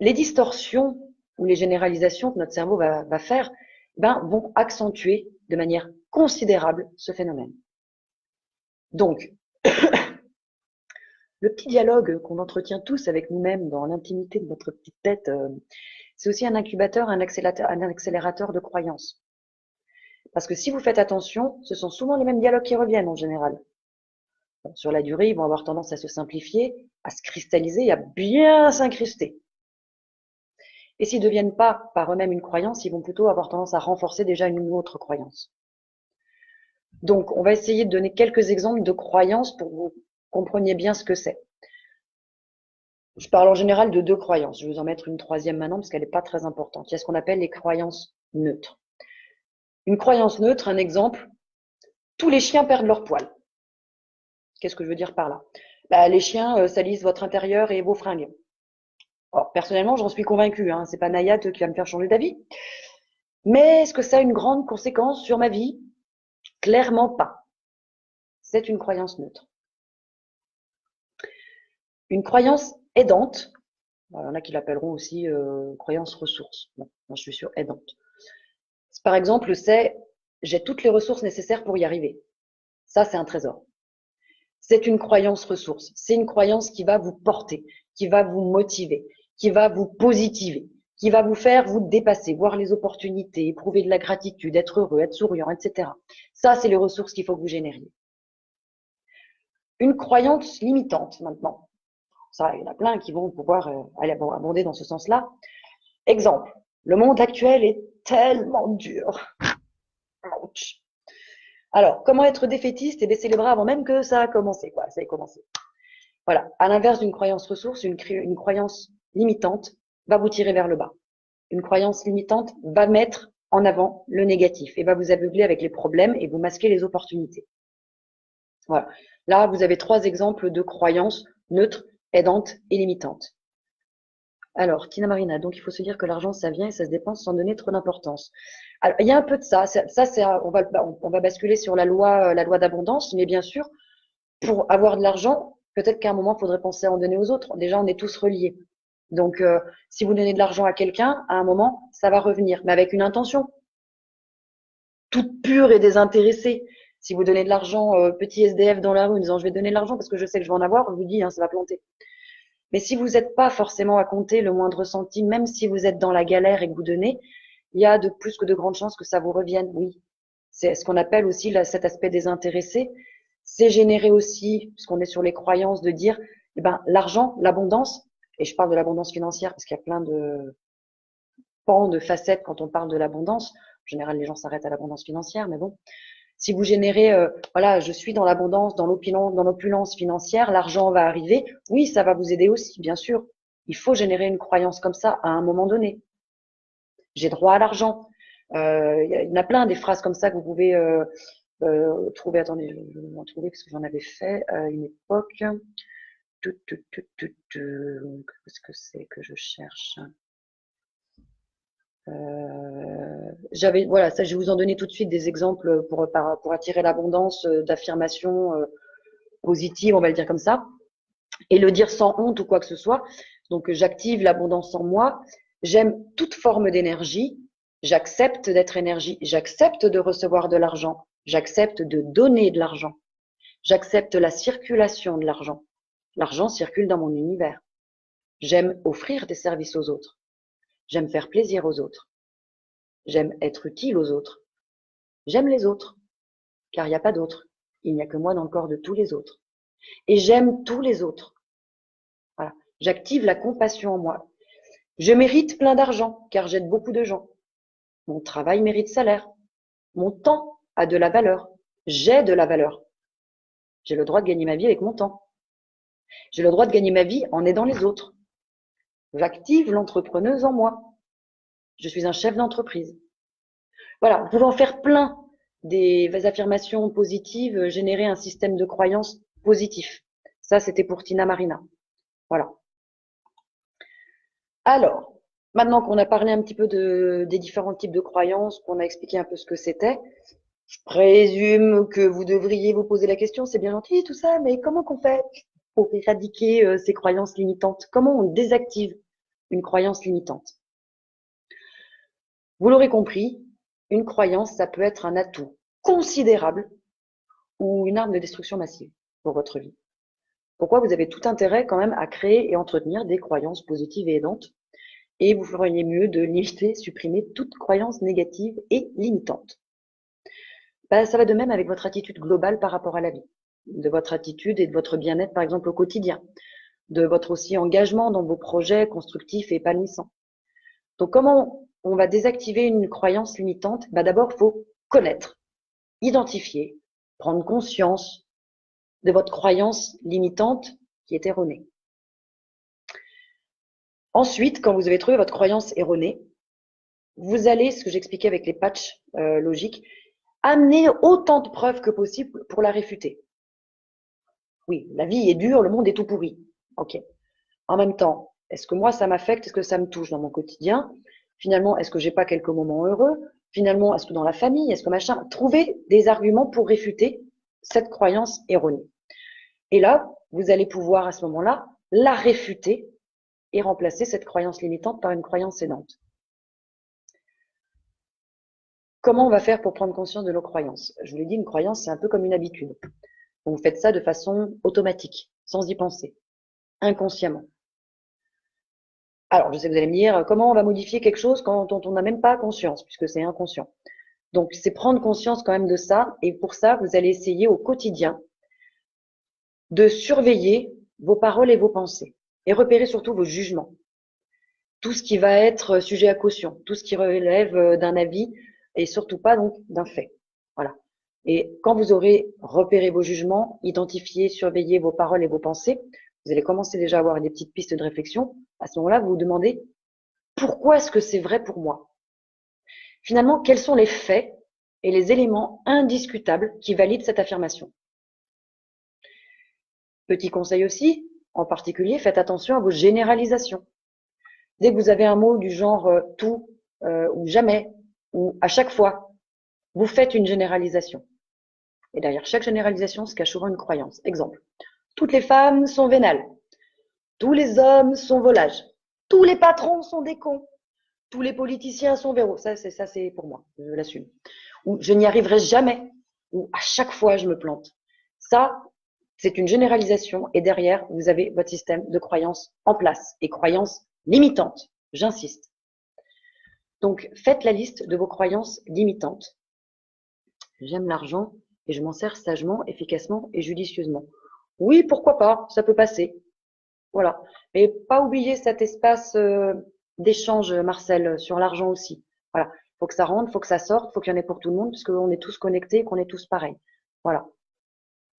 distorsions ou les généralisations que notre cerveau va faire, vont accentuer de manière considérable ce phénomène. Donc, le petit dialogue qu'on entretient tous avec nous-mêmes dans l'intimité de notre petite tête, c'est aussi un incubateur, un accélérateur de croyances. Parce que si vous faites attention, ce sont souvent les mêmes dialogues qui reviennent en général. Bon, sur la durée, ils vont avoir tendance à se simplifier, à se cristalliser et à bien s'incruster. Et s'ils ne deviennent pas par eux-mêmes une croyance, ils vont plutôt avoir tendance à renforcer déjà une autre croyance. Donc, on va essayer de donner quelques exemples de croyances pour que vous compreniez bien ce que c'est. Je parle en général de 2 croyances. Je vais vous en mettre une troisième maintenant parce qu'elle n'est pas très importante. Il y a ce qu'on appelle les croyances neutres. Une croyance neutre, un exemple, tous les chiens perdent leur poil. Qu'est-ce que je veux dire par là? Les chiens salissent votre intérieur et vos fringues. Alors, personnellement, j'en suis convaincue, hein, c'est pas Nayat qui va me faire changer d'avis. Mais est-ce que ça a une grande conséquence sur ma vie? Clairement pas. C'est une croyance neutre. Une croyance aidante, il y en a qui l'appelleront aussi croyance ressource. Bon, moi je suis sûre aidante. Par exemple, c'est j'ai toutes les ressources nécessaires pour y arriver. Ça, c'est un trésor. C'est une croyance ressource. C'est une croyance qui va vous porter, qui va vous motiver, qui va vous positiver, qui va vous faire vous dépasser, voir les opportunités, éprouver de la gratitude, être heureux, être souriant, etc. Ça, c'est les ressources qu'il faut que vous génériez. Une croyance limitante maintenant. Ça, il y en a plein qui vont pouvoir aller abonder dans ce sens-là. Exemple, le monde actuel est tellement dur. Ouch. Alors, comment être défaitiste et baisser les bras avant même que ça a commencé, quoi. Ça ait commencé. Voilà. À l'inverse d'une croyance ressource, une croyance limitante va vous tirer vers le bas. Une croyance limitante va mettre en avant le négatif et va vous aveugler avec les problèmes et vous masquer les opportunités. Voilà. Là, vous avez 3 exemples de croyances neutres, aidantes et limitantes. Alors, Tina Marina, donc il faut se dire que l'argent, ça vient et ça se dépense sans donner trop d'importance. Alors, il y a un peu de ça. On va basculer sur la loi d'abondance, mais bien sûr, pour avoir de l'argent, peut-être qu'à un moment, il faudrait penser à en donner aux autres. Déjà, on est tous reliés. Donc, si vous donnez de l'argent à quelqu'un, à un moment, ça va revenir, mais avec une intention toute pure et désintéressée. Si vous donnez de l'argent petit SDF dans la rue en disant je vais donner de l'argent parce que je sais que je vais en avoir, je vous dis, hein, ça va planter. Mais si vous n'êtes pas forcément à compter le moindre centime, même si vous êtes dans la galère et que vous donnez, il y a de plus que de grandes chances que ça vous revienne, oui. C'est ce qu'on appelle aussi cet aspect désintéressé. C'est générer aussi, puisqu'on est sur les croyances, de dire, eh ben, l'argent, l'abondance, et je parle de l'abondance financière parce qu'il y a plein de pans, de facettes quand on parle de l'abondance. En général, les gens s'arrêtent à l'abondance financière, mais bon. Si vous générez, voilà, je suis dans l'abondance, dans l'opulence financière, l'argent va arriver. Oui, ça va vous aider aussi, bien sûr. Il faut générer une croyance comme ça à un moment donné. J'ai droit à l'argent. Il y en a plein des phrases comme ça que vous pouvez trouver. Attendez, je vais en trouver parce que j'en avais fait à une époque. Qu'est-ce que c'est que je cherche? Voilà, ça, je vais vous en donner tout de suite des exemples pour attirer l'abondance d'affirmations positives, on va le dire comme ça, et le dire sans honte ou quoi que ce soit. Donc, j'active l'abondance en moi. J'aime toute forme d'énergie. J'accepte d'être énergie. J'accepte de recevoir de l'argent. J'accepte de donner de l'argent. J'accepte la circulation de l'argent. L'argent circule dans mon univers. J'aime offrir des services aux autres. J'aime faire plaisir aux autres. J'aime être utile aux autres. J'aime les autres, car il n'y a pas d'autres. Il n'y a que moi dans le corps de tous les autres. Et j'aime tous les autres. Voilà. J'active la compassion en moi. Je mérite plein d'argent, car j'aide beaucoup de gens. Mon travail mérite salaire. Mon temps a de la valeur. J'ai de la valeur. J'ai le droit de gagner ma vie avec mon temps. J'ai le droit de gagner ma vie en aidant les autres. J'active l'entrepreneuse en moi. Je suis un chef d'entreprise. Voilà, vous pouvez en faire plein des affirmations positives, générer un système de croyances positif. Ça, c'était pour Tina Marina. Voilà. Alors, maintenant qu'on a parlé un petit peu des différents types de croyances, qu'on a expliqué un peu ce que c'était, je présume que vous devriez vous poser la question, c'est bien gentil tout ça, mais comment qu'on fait pour éradiquer ces croyances limitantes? Comment on désactive une croyance limitante? Vous l'aurez compris, une croyance, ça peut être un atout considérable ou une arme de destruction massive pour votre vie. Pourquoi vous avez tout intérêt quand même à créer et entretenir des croyances positives et aidantes, et vous feriez mieux de limiter, supprimer toute croyance négative et limitante. Ça va de même avec votre attitude globale par rapport à la vie, de votre attitude et de votre bien-être par exemple au quotidien, de votre aussi engagement dans vos projets constructifs et épanouissants. Donc comment on va désactiver une croyance limitante? D'abord, il faut connaître, identifier, prendre conscience de votre croyance limitante qui est erronée. Ensuite, quand vous avez trouvé votre croyance erronée, vous allez, ce que j'expliquais avec les patchs logiques, amener autant de preuves que possible pour la réfuter. Oui, la vie est dure, le monde est tout pourri. Ok. En même temps, est-ce que moi ça m'affecte? Est-ce que ça me touche dans mon quotidien? Finalement, est-ce que j'ai pas quelques moments heureux? Finalement, est-ce que dans la famille, est-ce que machin? Trouver des arguments pour réfuter cette croyance erronée. Et là, vous allez pouvoir à ce moment-là la réfuter et remplacer cette croyance limitante par une croyance aidante. Comment on va faire pour prendre conscience de nos croyances? Je vous l'ai dit, une croyance, c'est un peu comme une habitude. Vous faites ça de façon automatique, sans y penser, inconsciemment. Alors, je sais que vous allez me dire, comment on va modifier quelque chose quand on n'a même pas conscience, puisque c'est inconscient. Donc, c'est prendre conscience quand même de ça, et pour ça, vous allez essayer au quotidien de surveiller vos paroles et vos pensées, et repérer surtout vos jugements. Tout ce qui va être sujet à caution, tout ce qui relève d'un avis, et surtout pas donc d'un fait. Voilà. Et quand vous aurez repéré vos jugements, identifié, surveillé vos paroles et vos pensées, vous allez commencer déjà à avoir des petites pistes de réflexion. À ce moment-là, vous vous demandez pourquoi est-ce que c'est vrai pour moi? Finalement, quels sont les faits et les éléments indiscutables qui valident cette affirmation? Petit conseil aussi, en particulier, faites attention à vos généralisations. Dès que vous avez un mot du genre tout ou jamais ou à chaque fois, vous faites une généralisation. Et derrière chaque généralisation se cache souvent une croyance. Exemple, toutes les femmes sont vénales, tous les hommes sont volages, tous les patrons sont des cons, tous les politiciens sont verrous. Ça, c'est pour moi, je l'assume. Ou je n'y arriverai jamais, ou à chaque fois je me plante. Ça, c'est une généralisation et derrière, vous avez votre système de croyances en place et croyances limitantes. J'insiste. Donc, faites la liste de vos croyances limitantes. J'aime l'argent et je m'en sers sagement, efficacement et judicieusement. Oui, pourquoi pas, ça peut passer. Voilà. Mais pas oublier cet espace d'échange, Marcel, sur l'argent aussi. Voilà. Faut que ça rentre, faut que ça sorte, faut qu'il y en ait pour tout le monde, parce qu'on est tous connectés, qu'on est tous pareils. Voilà.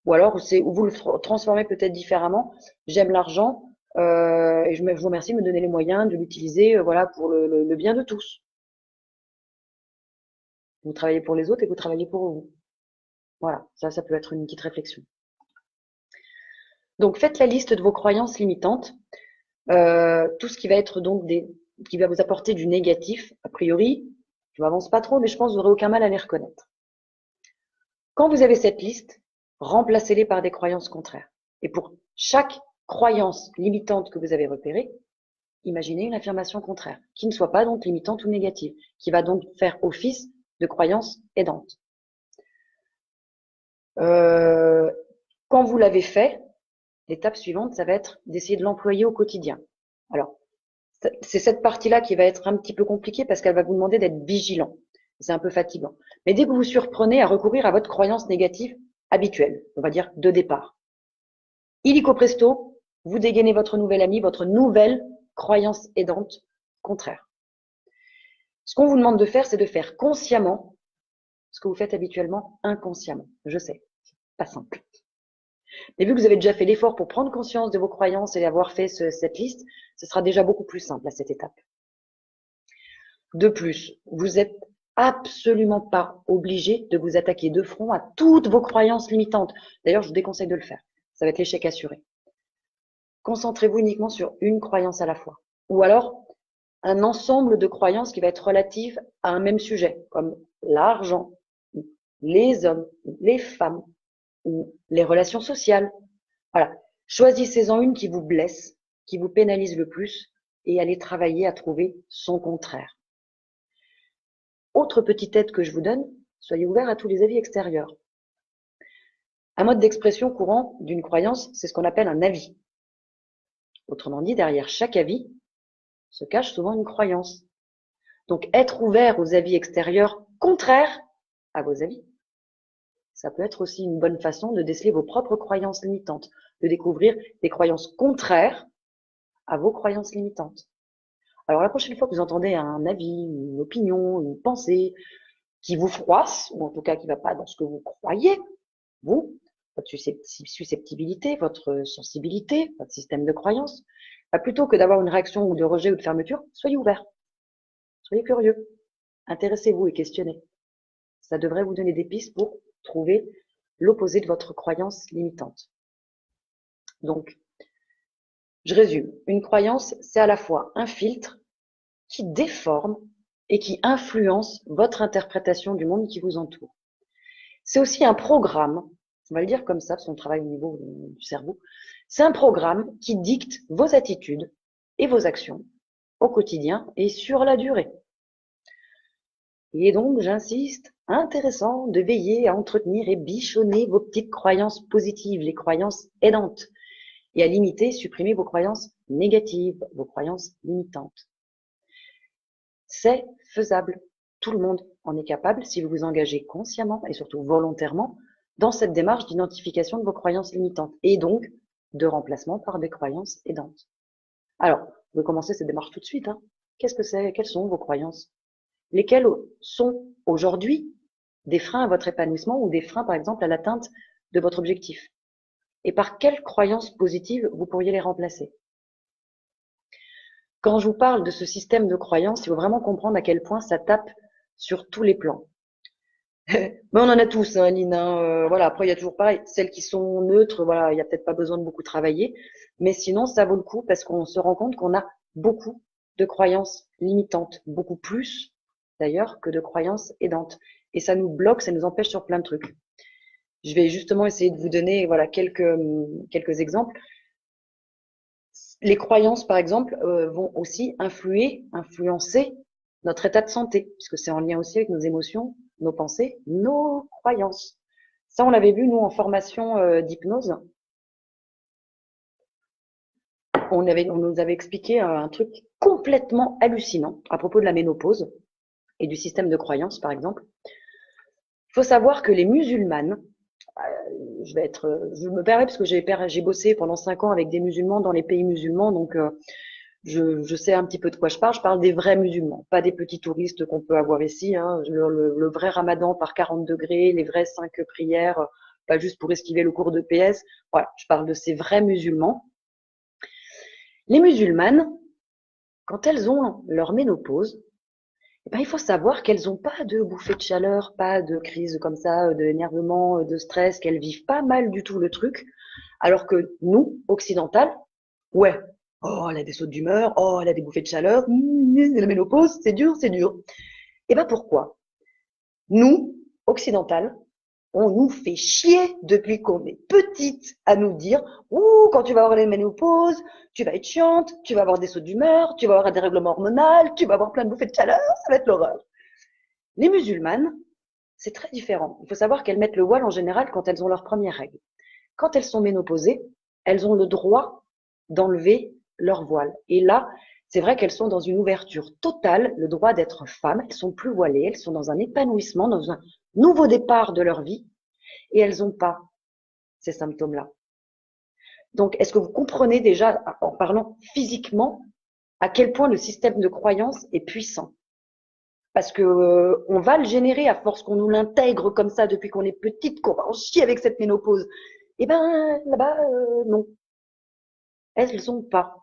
Ou alors, vous le transformez peut-être différemment. J'aime l'argent et je vous remercie de me donner les moyens de l'utiliser, voilà, pour le bien de tous. Vous travaillez pour les autres et vous travaillez pour vous. Voilà, ça peut être une petite réflexion. Donc, faites la liste de vos croyances limitantes, tout ce qui va être donc qui va vous apporter du négatif. A priori, je m'avance pas trop, mais je pense que vous n'aurez aucun mal à les reconnaître. Quand vous avez cette liste, remplacez-les par des croyances contraires. Et pour chaque croyance limitante que vous avez repérée, imaginez une affirmation contraire, qui ne soit pas donc limitante ou négative, qui va donc faire office de croyance aidante. Quand vous l'avez fait, l'étape suivante, ça va être d'essayer de l'employer au quotidien. Alors, c'est cette partie-là qui va être un petit peu compliquée parce qu'elle va vous demander d'être vigilant. C'est un peu fatigant. Mais dès que vous vous surprenez à recourir à votre croyance négative habituelle, on va dire de départ, illico presto, vous dégainez votre nouvel ami, votre nouvelle croyance aidante contraire. Ce qu'on vous demande de faire, c'est de faire consciemment ce que vous faites habituellement inconsciemment. Je sais, c'est pas simple. Mais vu que vous avez déjà fait l'effort pour prendre conscience de vos croyances et avoir fait cette liste, ce sera déjà beaucoup plus simple à cette étape. De plus, vous n'êtes absolument pas obligé de vous attaquer de front à toutes vos croyances limitantes. D'ailleurs, je vous déconseille de le faire. Ça va être l'échec assuré. Concentrez-vous uniquement sur une croyance à la fois. Ou alors, un ensemble de croyances qui va être relative à un même sujet, comme l'argent, les hommes, les femmes, ou les relations sociales. Voilà. Choisissez-en une qui vous blesse, qui vous pénalise le plus, et allez travailler à trouver son contraire. Autre petite aide que je vous donne, soyez ouverts à tous les avis extérieurs. Un mode d'expression courant d'une croyance, c'est ce qu'on appelle un avis. Autrement dit, derrière chaque avis se cache souvent une croyance. Donc, être ouvert aux avis extérieurs contraires à vos avis, ça peut être aussi une bonne façon de déceler vos propres croyances limitantes, de découvrir des croyances contraires à vos croyances limitantes. Alors, la prochaine fois que vous entendez un avis, une opinion, une pensée qui vous froisse, ou en tout cas qui ne va pas dans ce que vous croyez, vous, votre susceptibilité, votre sensibilité, votre système de croyance, plutôt que d'avoir une réaction ou de rejet ou de fermeture, soyez ouvert, soyez curieux, intéressez-vous et questionnez. Ça devrait vous donner des pistes pour trouver l'opposé de votre croyance limitante. Donc, je résume. Une croyance, c'est à la fois un filtre qui déforme et qui influence votre interprétation du monde qui vous entoure. C'est aussi un programme, on va le dire comme ça, parce qu'on travaille au niveau du cerveau, c'est un programme qui dicte vos attitudes et vos actions au quotidien et sur la durée. Et donc, j'insiste, intéressant de veiller à entretenir et bichonner vos petites croyances positives, les croyances aidantes, et à limiter, supprimer vos croyances négatives, vos croyances limitantes. C'est faisable. Tout le monde en est capable si vous vous engagez consciemment et surtout volontairement dans cette démarche d'identification de vos croyances limitantes et donc de remplacement par des croyances aidantes. Alors, vous pouvez commencer cette démarche tout de suite. Qu'est-ce que c'est? Quelles sont vos croyances? Lesquelles sont aujourd'hui des freins à votre épanouissement ou des freins, par exemple, à l'atteinte de votre objectif? Et par quelles croyances positives vous pourriez les remplacer? Quand je vous parle de ce système de croyances, il faut vraiment comprendre à quel point ça tape sur tous les plans. Mais on en a tous, Aline. Voilà. Après, il y a toujours pareil, celles qui sont neutres, voilà, il n'y a peut-être pas besoin de beaucoup travailler. Mais sinon, ça vaut le coup parce qu'on se rend compte qu'on a beaucoup de croyances limitantes, beaucoup plus d'ailleurs que de croyances aidantes. Et ça nous bloque, ça nous empêche sur plein de trucs. Je vais justement essayer de vous donner voilà quelques exemples. Les croyances, par exemple, vont aussi influencer notre état de santé, puisque c'est en lien aussi avec nos émotions, nos pensées, nos croyances. Ça, on l'avait vu, nous, en formation d'hypnose. On nous avait expliqué un truc complètement hallucinant à propos de la ménopause et du système de croyances, par exemple. Il faut savoir que les musulmanes, je me permets parce que j'ai bossé pendant 5 ans avec des musulmans dans les pays musulmans, donc je sais un petit peu de quoi je parle. Je parle des vrais musulmans, pas des petits touristes qu'on peut avoir ici. Le vrai ramadan par 40 degrés, les vraies 5 prières, pas juste pour esquiver le cours de PS. Voilà, je parle de ces vrais musulmans. Les musulmanes, quand elles ont leur ménopause, il faut savoir qu'elles n'ont pas de bouffées de chaleur, pas de crise comme ça, d'énervement, de stress, qu'elles vivent pas mal du tout le truc. Alors que nous, occidentales, ouais, oh, elle a des sautes d'humeur, oh, elle a des bouffées de chaleur, la ménopause, c'est dur, c'est dur. Et pourquoi? Nous, occidentales, on nous fait chier depuis qu'on est petite à nous dire ouh, quand tu vas avoir les ménopauses, tu vas être chiante, tu vas avoir des sauts d'humeur, tu vas avoir un dérèglement hormonal, tu vas avoir plein de bouffées de chaleur, ça va être l'horreur. Les musulmanes, c'est très différent. Il faut savoir qu'elles mettent le voile en général quand elles ont leurs premières règles. Quand elles sont ménopausées, elles ont le droit d'enlever leur voile. Et là, c'est vrai qu'elles sont dans une ouverture totale, le droit d'être femmes, elles sont plus voilées, elles sont dans un épanouissement, dans un nouveau départ de leur vie, et elles n'ont pas ces symptômes-là. Donc, est-ce que vous comprenez déjà, en parlant physiquement, à quel point le système de croyance est puissant? Parce que on va le générer à force qu'on nous l'intègre comme ça depuis qu'on est petite, qu'on va en chier avec cette ménopause. Eh ben, là-bas, non. Elles n'ont pas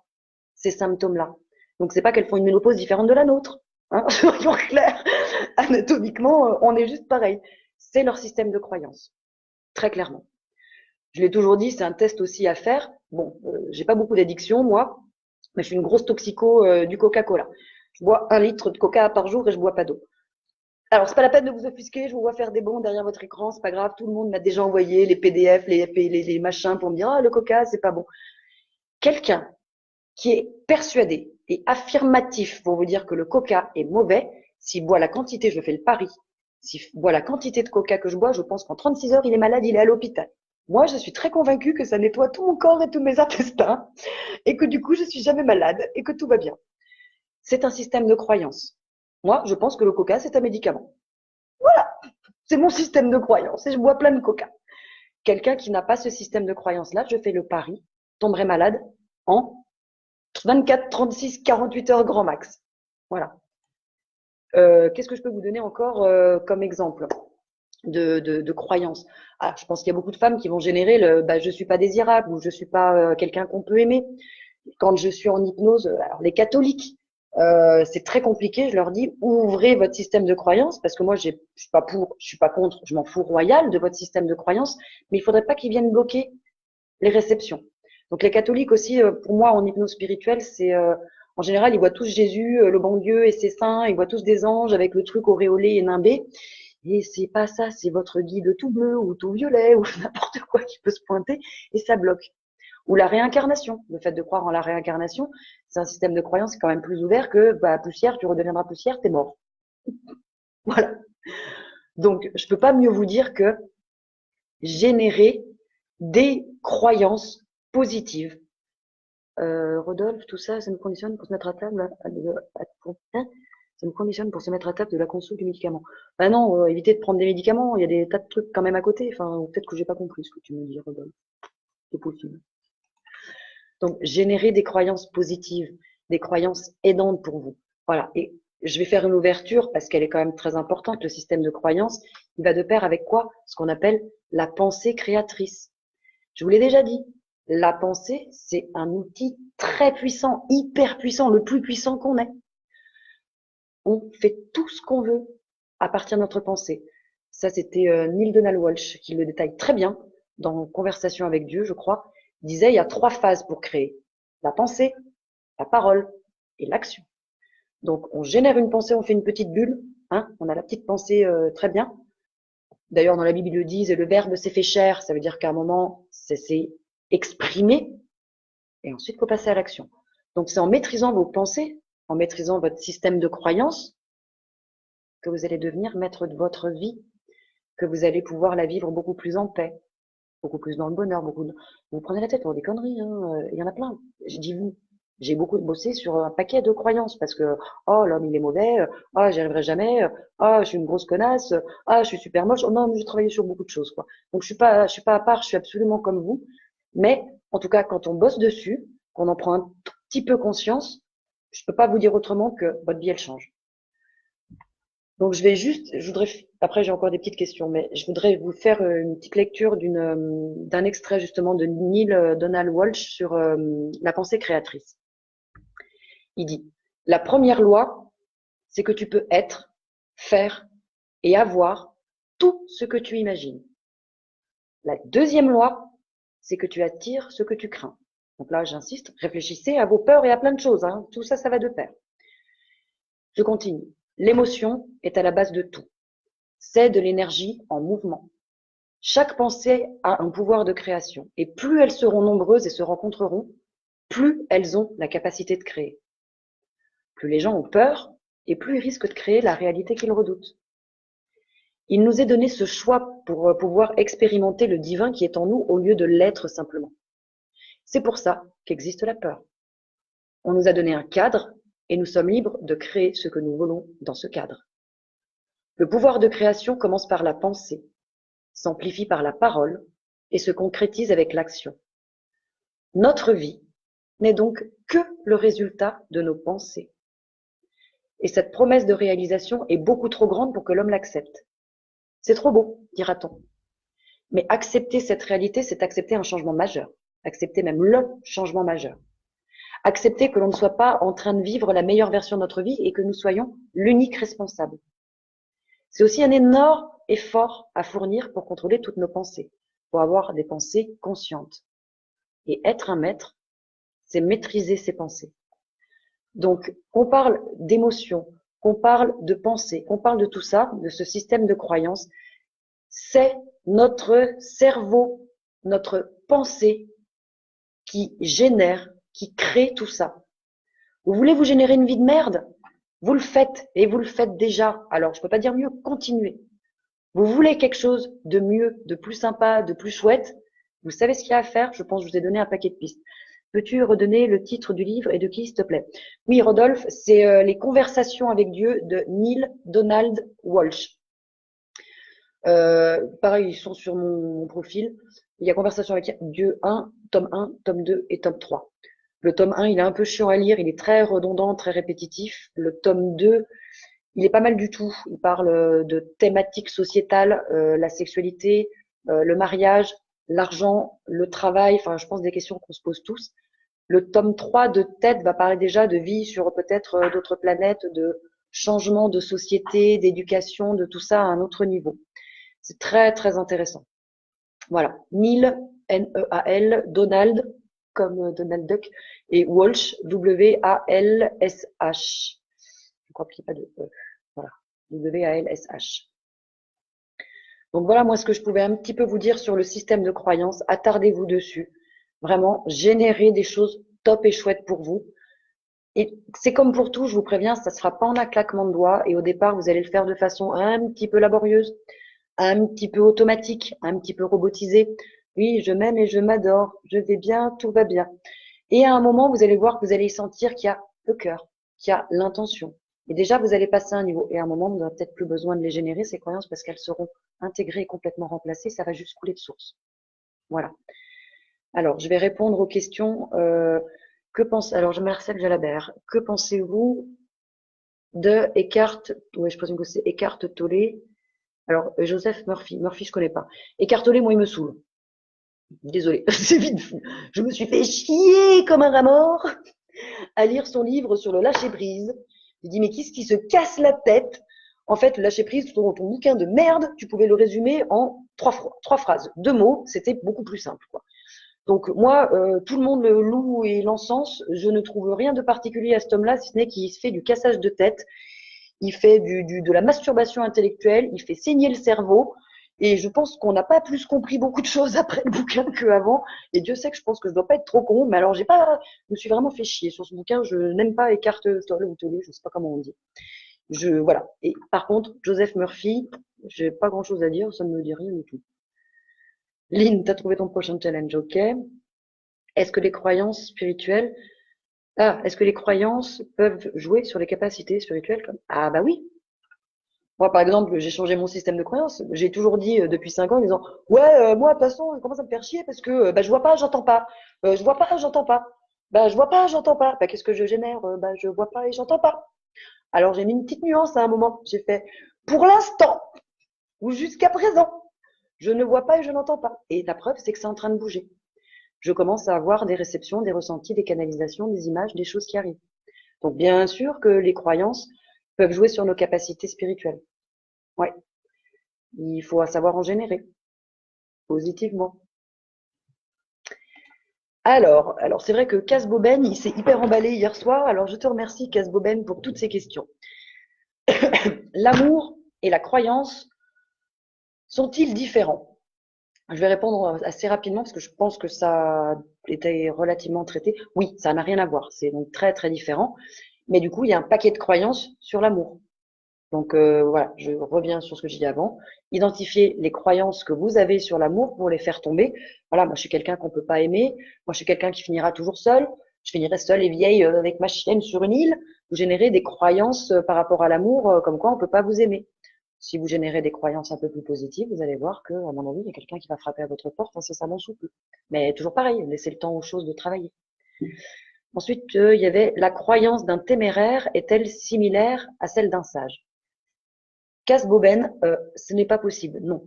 ces symptômes-là. Donc, c'est pas qu'elles font une ménopause différente de la nôtre. Soyons clairs. Anatomiquement, on est juste pareil. C'est leur système de croyance. Très clairement. Je l'ai toujours dit, c'est un test aussi à faire. Bon, j'ai pas beaucoup d'addiction, moi, mais je suis une grosse toxico du Coca-Cola. Je bois 1 litre de Coca par jour et je bois pas d'eau. Alors, c'est pas la peine de vous offusquer, je vous vois faire des bons derrière votre écran, c'est pas grave, tout le monde m'a déjà envoyé les PDF, les machins pour me dire, le Coca, c'est pas bon. Quelqu'un qui est persuadé et affirmatif pour vous dire que le Coca est mauvais, S'il boit la quantité, je fais le pari, s'il boit la quantité de coca que je bois, je pense qu'en 36 heures, il est malade, il est à l'hôpital. Moi, je suis très convaincue que ça nettoie tout mon corps et tous mes intestins, et que du coup, je suis jamais malade, et que tout va bien. C'est un système de croyance. Moi, je pense que le coca, c'est un médicament. C'est mon système de croyance, et je bois plein de coca. Quelqu'un qui n'a pas ce système de croyance-là, je fais le pari, tomberait malade en 24, 36, 48 heures grand max. Voilà. Qu'est-ce que je peux vous donner encore comme exemple de croyance? Je pense qu'il y a beaucoup de femmes qui vont générer le je suis pas désirable ou je suis pas quelqu'un qu'on peut aimer. Quand je suis en hypnose, alors les catholiques, c'est très compliqué. Je leur dis ouvrez votre système de croyance parce que moi je suis pas pour, je suis pas contre, je m'en fous royal de votre système de croyance, mais il faudrait pas qu'ils viennent bloquer les réceptions. Donc les catholiques aussi, pour moi en hypnose spirituelle, c'est en général ils voient tous Jésus, le bon Dieu et ses saints, ils voient tous des anges avec le truc auréolé et nimbé. Et c'est pas ça, c'est votre guide tout bleu ou tout violet ou n'importe quoi qui peut se pointer et ça bloque. Ou la réincarnation, le fait de croire en la réincarnation, c'est un système de croyance quand même plus ouvert que poussière, tu redeviendras poussière, t'es mort. Voilà. Donc je peux pas mieux vous dire que générer des croyances positives. Rodolphe, tout ça, ça me conditionne pour se mettre à table. Ça me conditionne pour se mettre à table de la conso du médicament. Bah non, évitez de prendre des médicaments. Il y a des tas de trucs quand même à côté. Enfin, peut-être que j'ai pas compris ce que tu me dis, Rodolphe. C'est possible. Donc, générer des croyances positives, des croyances aidantes pour vous. Voilà. Et je vais faire une ouverture parce qu'elle est quand même très importante. Le système de croyances, il va de pair avec quoi? Ce qu'on appelle la pensée créatrice. Je vous l'ai déjà dit. La pensée, c'est un outil très puissant, hyper puissant, le plus puissant qu'on ait. On fait tout ce qu'on veut à partir de notre pensée. Ça, c'était Neale Donald Walsch qui le détaille très bien dans Conversation avec Dieu, je crois. Il disait, il y a 3 phases pour créer. La pensée, la parole et l'action. Donc, on génère une pensée, on fait une petite bulle. Hein, on a la petite pensée très bien. D'ailleurs, dans la Bible, ils le disent, le verbe s'est fait chair. Ça veut dire qu'à un moment, ça s'est exprimé. Et ensuite, il faut passer à l'action. Donc, c'est en maîtrisant vos pensées, en maîtrisant votre système de croyances, que vous allez devenir maître de votre vie, que vous allez pouvoir la vivre beaucoup plus en paix, beaucoup plus dans le bonheur, vous prenez la tête pour des conneries, hein. Il y en a plein. Je dis vous. J'ai beaucoup bossé sur un paquet de croyances parce que oh l'homme il est mauvais, j'y arriverai jamais, je suis une grosse connasse, je suis super moche. Oh non, mais j'ai travaillé sur beaucoup de choses quoi. Donc je suis pas à part, je suis absolument comme vous. Mais en tout cas quand on bosse dessus, qu'on en prend un tout petit peu conscience, je peux pas vous dire autrement que votre vie elle change. Donc je voudrais, après j'ai encore des petites questions, mais je voudrais vous faire une petite lecture d'un extrait justement de Neale Donald Walsch sur la pensée créatrice. Il dit, la première loi, c'est que tu peux être, faire et avoir tout ce que tu imagines. La deuxième loi, c'est que tu attires ce que tu crains. Donc là, j'insiste, réfléchissez à vos peurs et à plein de choses, hein. Tout ça, ça va de pair. Je continue. L'émotion est à la base de tout. C'est de l'énergie en mouvement. Chaque pensée a un pouvoir de création, et plus elles seront nombreuses et se rencontreront, plus elles ont la capacité de créer. Plus les gens ont peur, et plus ils risquent de créer la réalité qu'ils redoutent. Il nous est donné ce choix pour pouvoir expérimenter le divin qui est en nous au lieu de l'être simplement. C'est pour ça qu'existe la peur. On nous a donné un cadre, et nous sommes libres de créer ce que nous voulons dans ce cadre. Le pouvoir de création commence par la pensée, s'amplifie par la parole et se concrétise avec l'action. Notre vie n'est donc que le résultat de nos pensées. Et cette promesse de réalisation est beaucoup trop grande pour que l'homme l'accepte. C'est trop beau, dira-t-on. Mais accepter cette réalité, c'est accepter un changement majeur. Accepter même le changement majeur. Accepter que l'on ne soit pas en train de vivre la meilleure version de notre vie et que nous soyons l'unique responsable. C'est aussi un énorme effort à fournir pour contrôler toutes nos pensées, pour avoir des pensées conscientes. Et être un maître, c'est maîtriser ses pensées. Donc, qu'on parle d'émotions, qu'on parle de pensée, qu'on parle de tout ça, de ce système de croyances, c'est notre cerveau, notre pensée qui génère, qui crée tout ça. Vous voulez vous générer une vie de merde? Vous le faites et vous le faites déjà. Alors, je peux pas dire mieux, continuez. Vous voulez quelque chose de mieux, de plus sympa, de plus chouette. Vous savez ce qu'il y a à faire. Je pense que je vous ai donné un paquet de pistes. Peux-tu redonner le titre du livre et de qui, s'il te plaît? Oui, Rodolphe, c'est Les Conversations avec Dieu de Neil Donald Walsh. Pareil, ils sont sur mon profil. Il y a Conversation avec Dieu 1, tome 1, tome 2 et tome 3. Le tome 1, il est un peu chiant à lire, il est très redondant, très répétitif. Le tome 2, il est pas mal du tout. Il parle de thématiques sociétales, la sexualité, le mariage, l'argent, le travail, enfin je pense des questions qu'on se pose tous. Le tome 3 de Tête va parler déjà de vie sur peut-être d'autres planètes, de changement de société, d'éducation, de tout ça à un autre niveau. C'est très très intéressant. Voilà. Neil, N-E-A-L, Donald, comme Donald Duck, et Walsh, W-A-L-S-H. Je crois qu'il n'y a pas de E. Voilà. W-A-L-S-H. Donc voilà, moi, ce que je pouvais un petit peu vous dire sur le système de croyance. Attardez-vous dessus. Vraiment, générez des choses top et chouettes pour vous. Et c'est comme pour tout, je vous préviens, ça ne se fera pas en un claquement de doigts. Et au départ, vous allez le faire de façon un petit peu laborieuse, un petit peu automatique, un petit peu robotisée. Oui, je m'aime et je m'adore, je vais bien, tout va bien. Et à un moment, vous allez voir que vous allez sentir qu'il y a le cœur, qu'il y a l'intention. Et déjà, vous allez passer à un niveau. Et à un moment, vous n'aurez peut-être plus besoin de les générer, ces croyances, parce qu'elles seront intégrées et complètement remplacées. Ça va juste couler de source. Voilà. Alors, je vais répondre aux questions. Alors, je Marcel Jalabert. Que pensez-vous de Eckhart, ouais, je présume que c'est Eckhart Tolle. Alors, Joseph Murphy. Murphy, je connais pas. Eckhart Tolle, moi, il me saoule. Désolée, c'est vite fou. Je me suis fait chier comme un rat mort à lire son livre sur le lâcher-prise. J'ai dit, mais qu'est-ce qui se casse la tête? En fait, le lâcher-prise, ton bouquin de merde, tu pouvais le résumer en trois phrases. 2 mots, c'était beaucoup plus simple, quoi. Donc moi, tout le monde le loue et l'encense. Je ne trouve rien de particulier à cet homme-là, si ce n'est qu'il se fait du cassage de tête, il fait de la masturbation intellectuelle, il fait saigner le cerveau. Et je pense qu'on n'a pas plus compris beaucoup de choses après le bouquin qu'avant. Et Dieu sait que je pense que je dois pas être trop con. Mais alors, je me suis vraiment fait chier sur ce bouquin. Je n'aime pas Eckhart Tolle ou Tolle, je sais pas comment on dit. Voilà. Et par contre, Joseph Murphy, j'ai pas grand chose à dire, ça ne me dit rien du tout. Lynn, t'as trouvé ton prochain challenge, ok. Est-ce que les croyances spirituelles, est-ce que les croyances peuvent jouer sur les capacités spirituelles Ah bah oui. Moi, par exemple, j'ai changé mon système de croyance. J'ai toujours dit depuis 5 ans en disant ouais, moi, de toute façon, ça commence à me faire chier parce que bah, je vois pas, j'entends pas. Je vois pas, j'entends pas. Bah, je vois pas, j'entends pas. Bah, qu'est-ce que je génère? Bah, je vois pas et j'entends pas. Alors, j'ai mis une petite nuance à un moment. J'ai fait pour l'instant ou jusqu'à présent, je ne vois pas et je n'entends pas. Et la preuve, c'est que c'est en train de bouger. Je commence à avoir des réceptions, des ressentis, des canalisations, des images, des choses qui arrivent. Donc, bien sûr que les croyances peuvent jouer sur nos capacités spirituelles. Ouais. Il faut savoir en générer positivement. Alors c'est vrai que Casboben, il s'est hyper emballé hier soir. Alors, je te remercie, Casboben, pour toutes ces questions. L'amour et la croyance sont-ils différents? Je vais répondre assez rapidement parce que je pense que ça a été relativement traité. Oui, ça n'a rien à voir. C'est donc très, très différent. Mais du coup, il y a un paquet de croyances sur l'amour. Donc voilà, je reviens sur ce que j'ai dit avant. Identifier les croyances que vous avez sur l'amour pour les faire tomber. Voilà, moi je suis quelqu'un qu'on peut pas aimer. Moi je suis quelqu'un qui finira toujours seul. Je finirai seule et vieille avec ma chienne sur une île. Vous générez des croyances par rapport à l'amour, comme quoi on peut pas vous aimer. Si vous générez des croyances un peu plus positives, vous allez voir que, à mon avis, il y a quelqu'un qui va frapper à votre porte incessamment sous peu. Mais toujours pareil, laissez le temps aux choses de travailler. Ensuite, il y avait la croyance d'un téméraire est-elle similaire à celle d'un sage? Casse-Boben, ce n'est pas possible, non.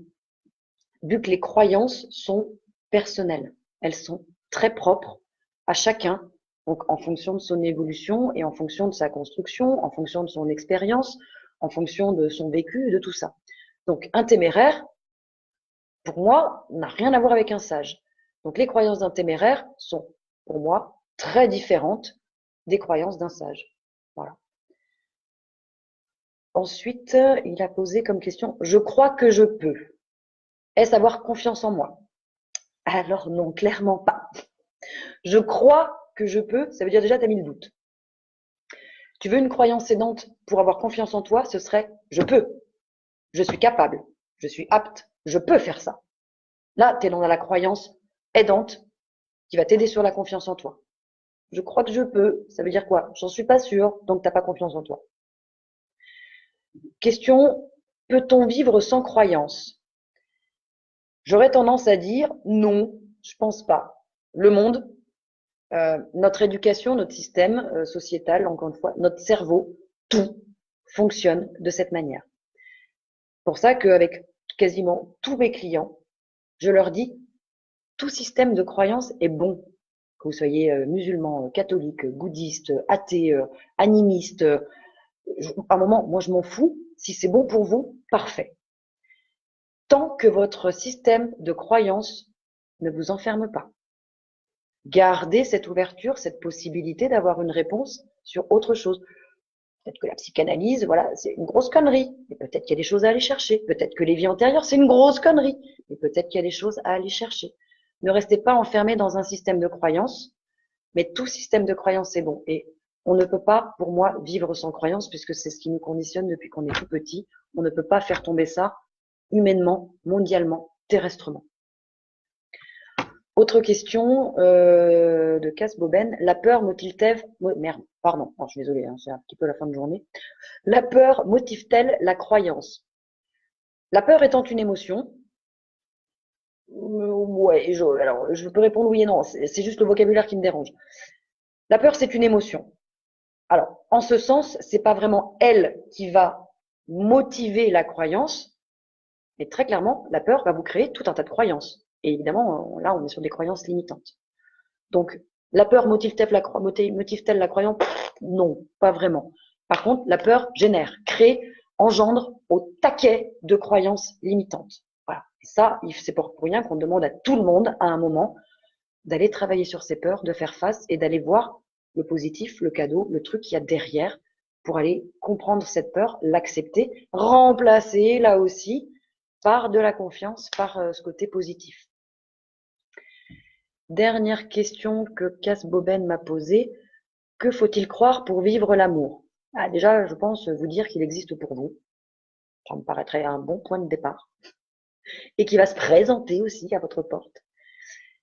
Vu que les croyances sont personnelles, elles sont très propres à chacun, donc en fonction de son évolution et en fonction de sa construction, en fonction de son expérience, en fonction de son vécu, de tout ça. Donc un téméraire, pour moi, n'a rien à voir avec un sage. Donc les croyances d'un téméraire sont, pour moi, très différentes des croyances d'un sage. Voilà. Ensuite, il a posé comme question, je crois que je peux. Est-ce avoir confiance en moi? Alors non, clairement pas. Je crois que je peux, ça veut dire déjà tu as mis le doute. Tu veux une croyance aidante pour avoir confiance en toi, ce serait je peux, je suis capable, je suis apte, je peux faire ça. Là, tu es dans la croyance aidante qui va t'aider sur la confiance en toi. Je crois que je peux, ça veut dire quoi? J'en suis pas sûre, donc t'as pas confiance en toi. Question, peut-on vivre sans croyance? J'aurais tendance à dire non, je pense pas. Le monde, notre éducation, notre système sociétal, encore une fois, notre cerveau, tout fonctionne de cette manière. Pour ça qu'avec quasiment tous mes clients, je leur dis, tout système de croyance est bon. Que vous soyez musulman, catholique, bouddhiste, athée, animiste, à un moment, moi je m'en fous. Si c'est bon pour vous, parfait. Tant que votre système de croyance ne vous enferme pas. Gardez cette ouverture, cette possibilité d'avoir une réponse sur autre chose. Peut-être que la psychanalyse, voilà, c'est une grosse connerie. Mais peut-être qu'il y a des choses à aller chercher. Peut-être que les vies antérieures, c'est une grosse connerie. Mais peut-être qu'il y a des choses à aller chercher. Ne restez pas enfermé dans un système de croyance. Mais tout système de croyance est bon. Et on ne peut pas, pour moi, vivre sans croyance, puisque c'est ce qui nous conditionne depuis qu'on est tout petit. On ne peut pas faire tomber ça humainement, mondialement, terrestrement. Autre question de Casse-Boben. La peur motive-t-elle... Merde, pardon, je suis désolée, hein, c'est un petit peu la fin de journée. La peur motive-t-elle la croyance? La peur étant une émotion, ouais, alors je peux répondre oui et non, c'est juste le vocabulaire qui me dérange. La peur, c'est une émotion. Alors, en ce sens, c'est pas vraiment elle qui va motiver la croyance, mais très clairement, la peur va vous créer tout un tas de croyances. Et évidemment, là, on est sur des croyances limitantes. Donc, la peur motive-t-elle la croyance? Non, pas vraiment. Par contre, la peur génère, crée, engendre au taquet de croyances limitantes. Voilà. Et ça, c'est pour rien qu'on demande à tout le monde, à un moment, d'aller travailler sur ses peurs, de faire face et d'aller voir le positif, le cadeau, le truc qu'il y a derrière pour aller comprendre cette peur, l'accepter, remplacer là aussi par de la confiance, par ce côté positif. Dernière question que Casse-Boben m'a posée. Que faut-il croire pour vivre l'amour? Déjà, je pense vous dire qu'il existe pour vous. Ça me paraîtrait un bon point de départ. Et qu'il va se présenter aussi à votre porte.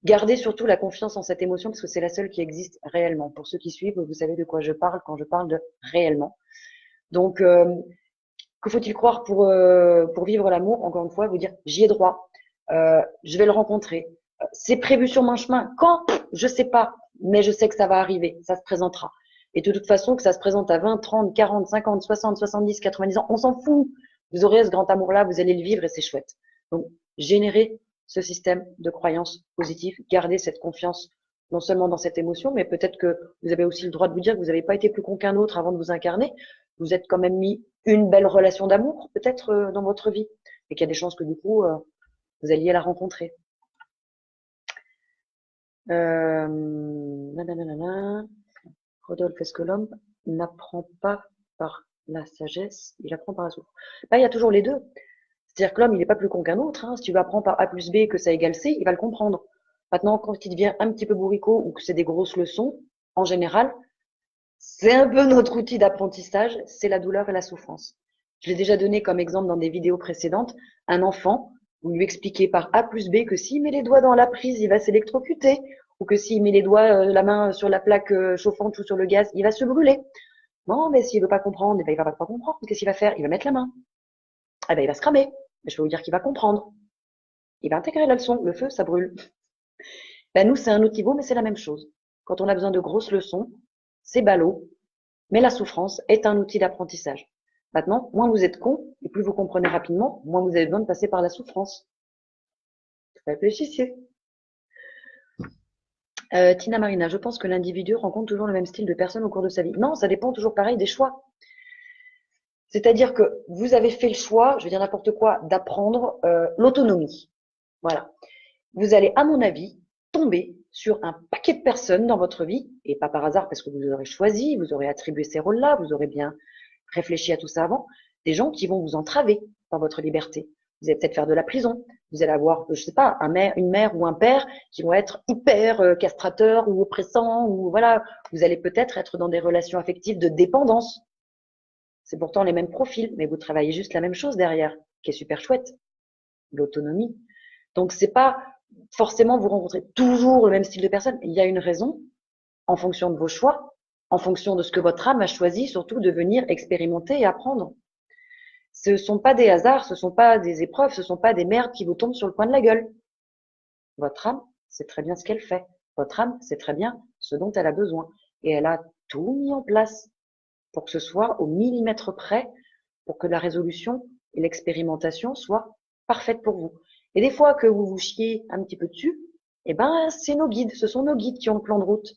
Gardez surtout la confiance en cette émotion parce que c'est la seule qui existe réellement. Pour ceux qui suivent, vous savez de quoi je parle quand je parle de réellement. Donc, que faut-il croire pour vivre l'amour? Encore une fois, vous dire j'y ai droit, je vais le rencontrer. C'est prévu sur mon chemin. Quand? Je sais pas, mais je sais que ça va arriver, ça se présentera. Et de toute façon, que ça se présente à 20, 30, 40, 50, 60, 70, 90 ans, on s'en fout. Vous aurez ce grand amour-là, vous allez le vivre et c'est chouette. Donc, générez ce système de croyances positives, gardez cette confiance non seulement dans cette émotion, mais peut-être que vous avez aussi le droit de vous dire que vous n'avez pas été plus con qu'un autre avant de vous incarner. Vous êtes quand même mis une belle relation d'amour, peut-être, dans votre vie, et qu'il y a des chances que du coup, vous alliez la rencontrer. Rodolphe, est-ce que l'homme n'apprend pas par la sagesse, il apprend par la souffrance? Là, il y a toujours les deux. C'est-à-dire que l'homme, il n'est pas plus con qu'un autre. Hein. Si tu lui apprends par A plus B que ça égale C, il va le comprendre. Maintenant, quand il devient un petit peu bourricot ou que c'est des grosses leçons, en général, c'est un peu notre outil d'apprentissage, c'est la douleur et la souffrance. Je l'ai déjà donné comme exemple dans des vidéos précédentes. Un enfant, vous lui expliquez par A plus B que s'il met les doigts dans la prise, il va s'électrocuter, ou que s'il met les doigts, la main sur la plaque chauffante ou sur le gaz, il va se brûler. Non, mais s'il veut pas comprendre, eh ben, il va pas comprendre. Qu'est-ce qu'il va faire? Il va mettre la main. Eh ben, il va se cramer. Mais je peux vous dire qu'il va comprendre. Il va intégrer la leçon. Le feu, ça brûle. Ben, nous, c'est un outil beau, mais c'est la même chose. Quand on a besoin de grosses leçons, c'est ballot, mais la souffrance est un outil d'apprentissage. Maintenant, moins vous êtes con, et plus vous comprenez rapidement, moins vous avez besoin de passer par la souffrance. Réfléchissez. Tina Marina, je pense que l'individu rencontre toujours le même style de personne au cours de sa vie. Non, ça dépend toujours pareil des choix. C'est-à-dire que vous avez fait le choix, je vais dire n'importe quoi, d'apprendre l'autonomie. Voilà. Vous allez, à mon avis, tomber sur un paquet de personnes dans votre vie, et pas par hasard parce que vous aurez choisi, vous aurez attribué ces rôles-là, vous aurez bien réfléchi à tout ça avant, des gens qui vont vous entraver dans votre liberté. Vous allez peut-être faire de la prison, Vous allez avoir, je sais pas, une mère ou un père qui vont être hyper castrateurs ou oppressants, ou voilà. Vous allez peut-être être dans des relations affectives de dépendance. C'est pourtant les mêmes profils, mais vous travaillez juste la même chose derrière, qui est super chouette, l'autonomie. Donc c'est pas forcément vous rencontrez toujours le même style de personne. Il y a une raison en fonction de vos choix, en fonction de ce que votre âme a choisi, surtout de venir expérimenter et apprendre. Ce ne sont pas des hasards, ce ne sont pas des épreuves, ce ne sont pas des merdes qui vous tombent sur le coin de la gueule. Votre âme sait très bien ce qu'elle fait. Votre âme sait très bien ce dont elle a besoin. Et elle a tout mis en place pour que ce soit au millimètre près, pour que la résolution et l'expérimentation soient parfaites pour vous. Et des fois que vous vous chiez un petit peu dessus, eh ben, c'est nos guides, ce sont nos guides qui ont le plan de route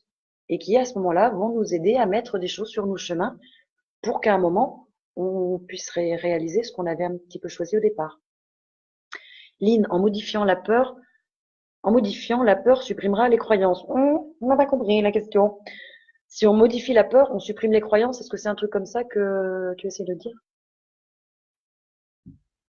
et qui, à ce moment-là, vont nous aider à mettre des choses sur nos chemins pour qu'à un moment, on puisse réaliser ce qu'on avait un petit peu choisi au départ. Lynn, en modifiant la peur supprimera les croyances. On n'a pas compris la question. Si on modifie la peur, on supprime les croyances. Est-ce que c'est un truc comme ça que tu essaies de dire?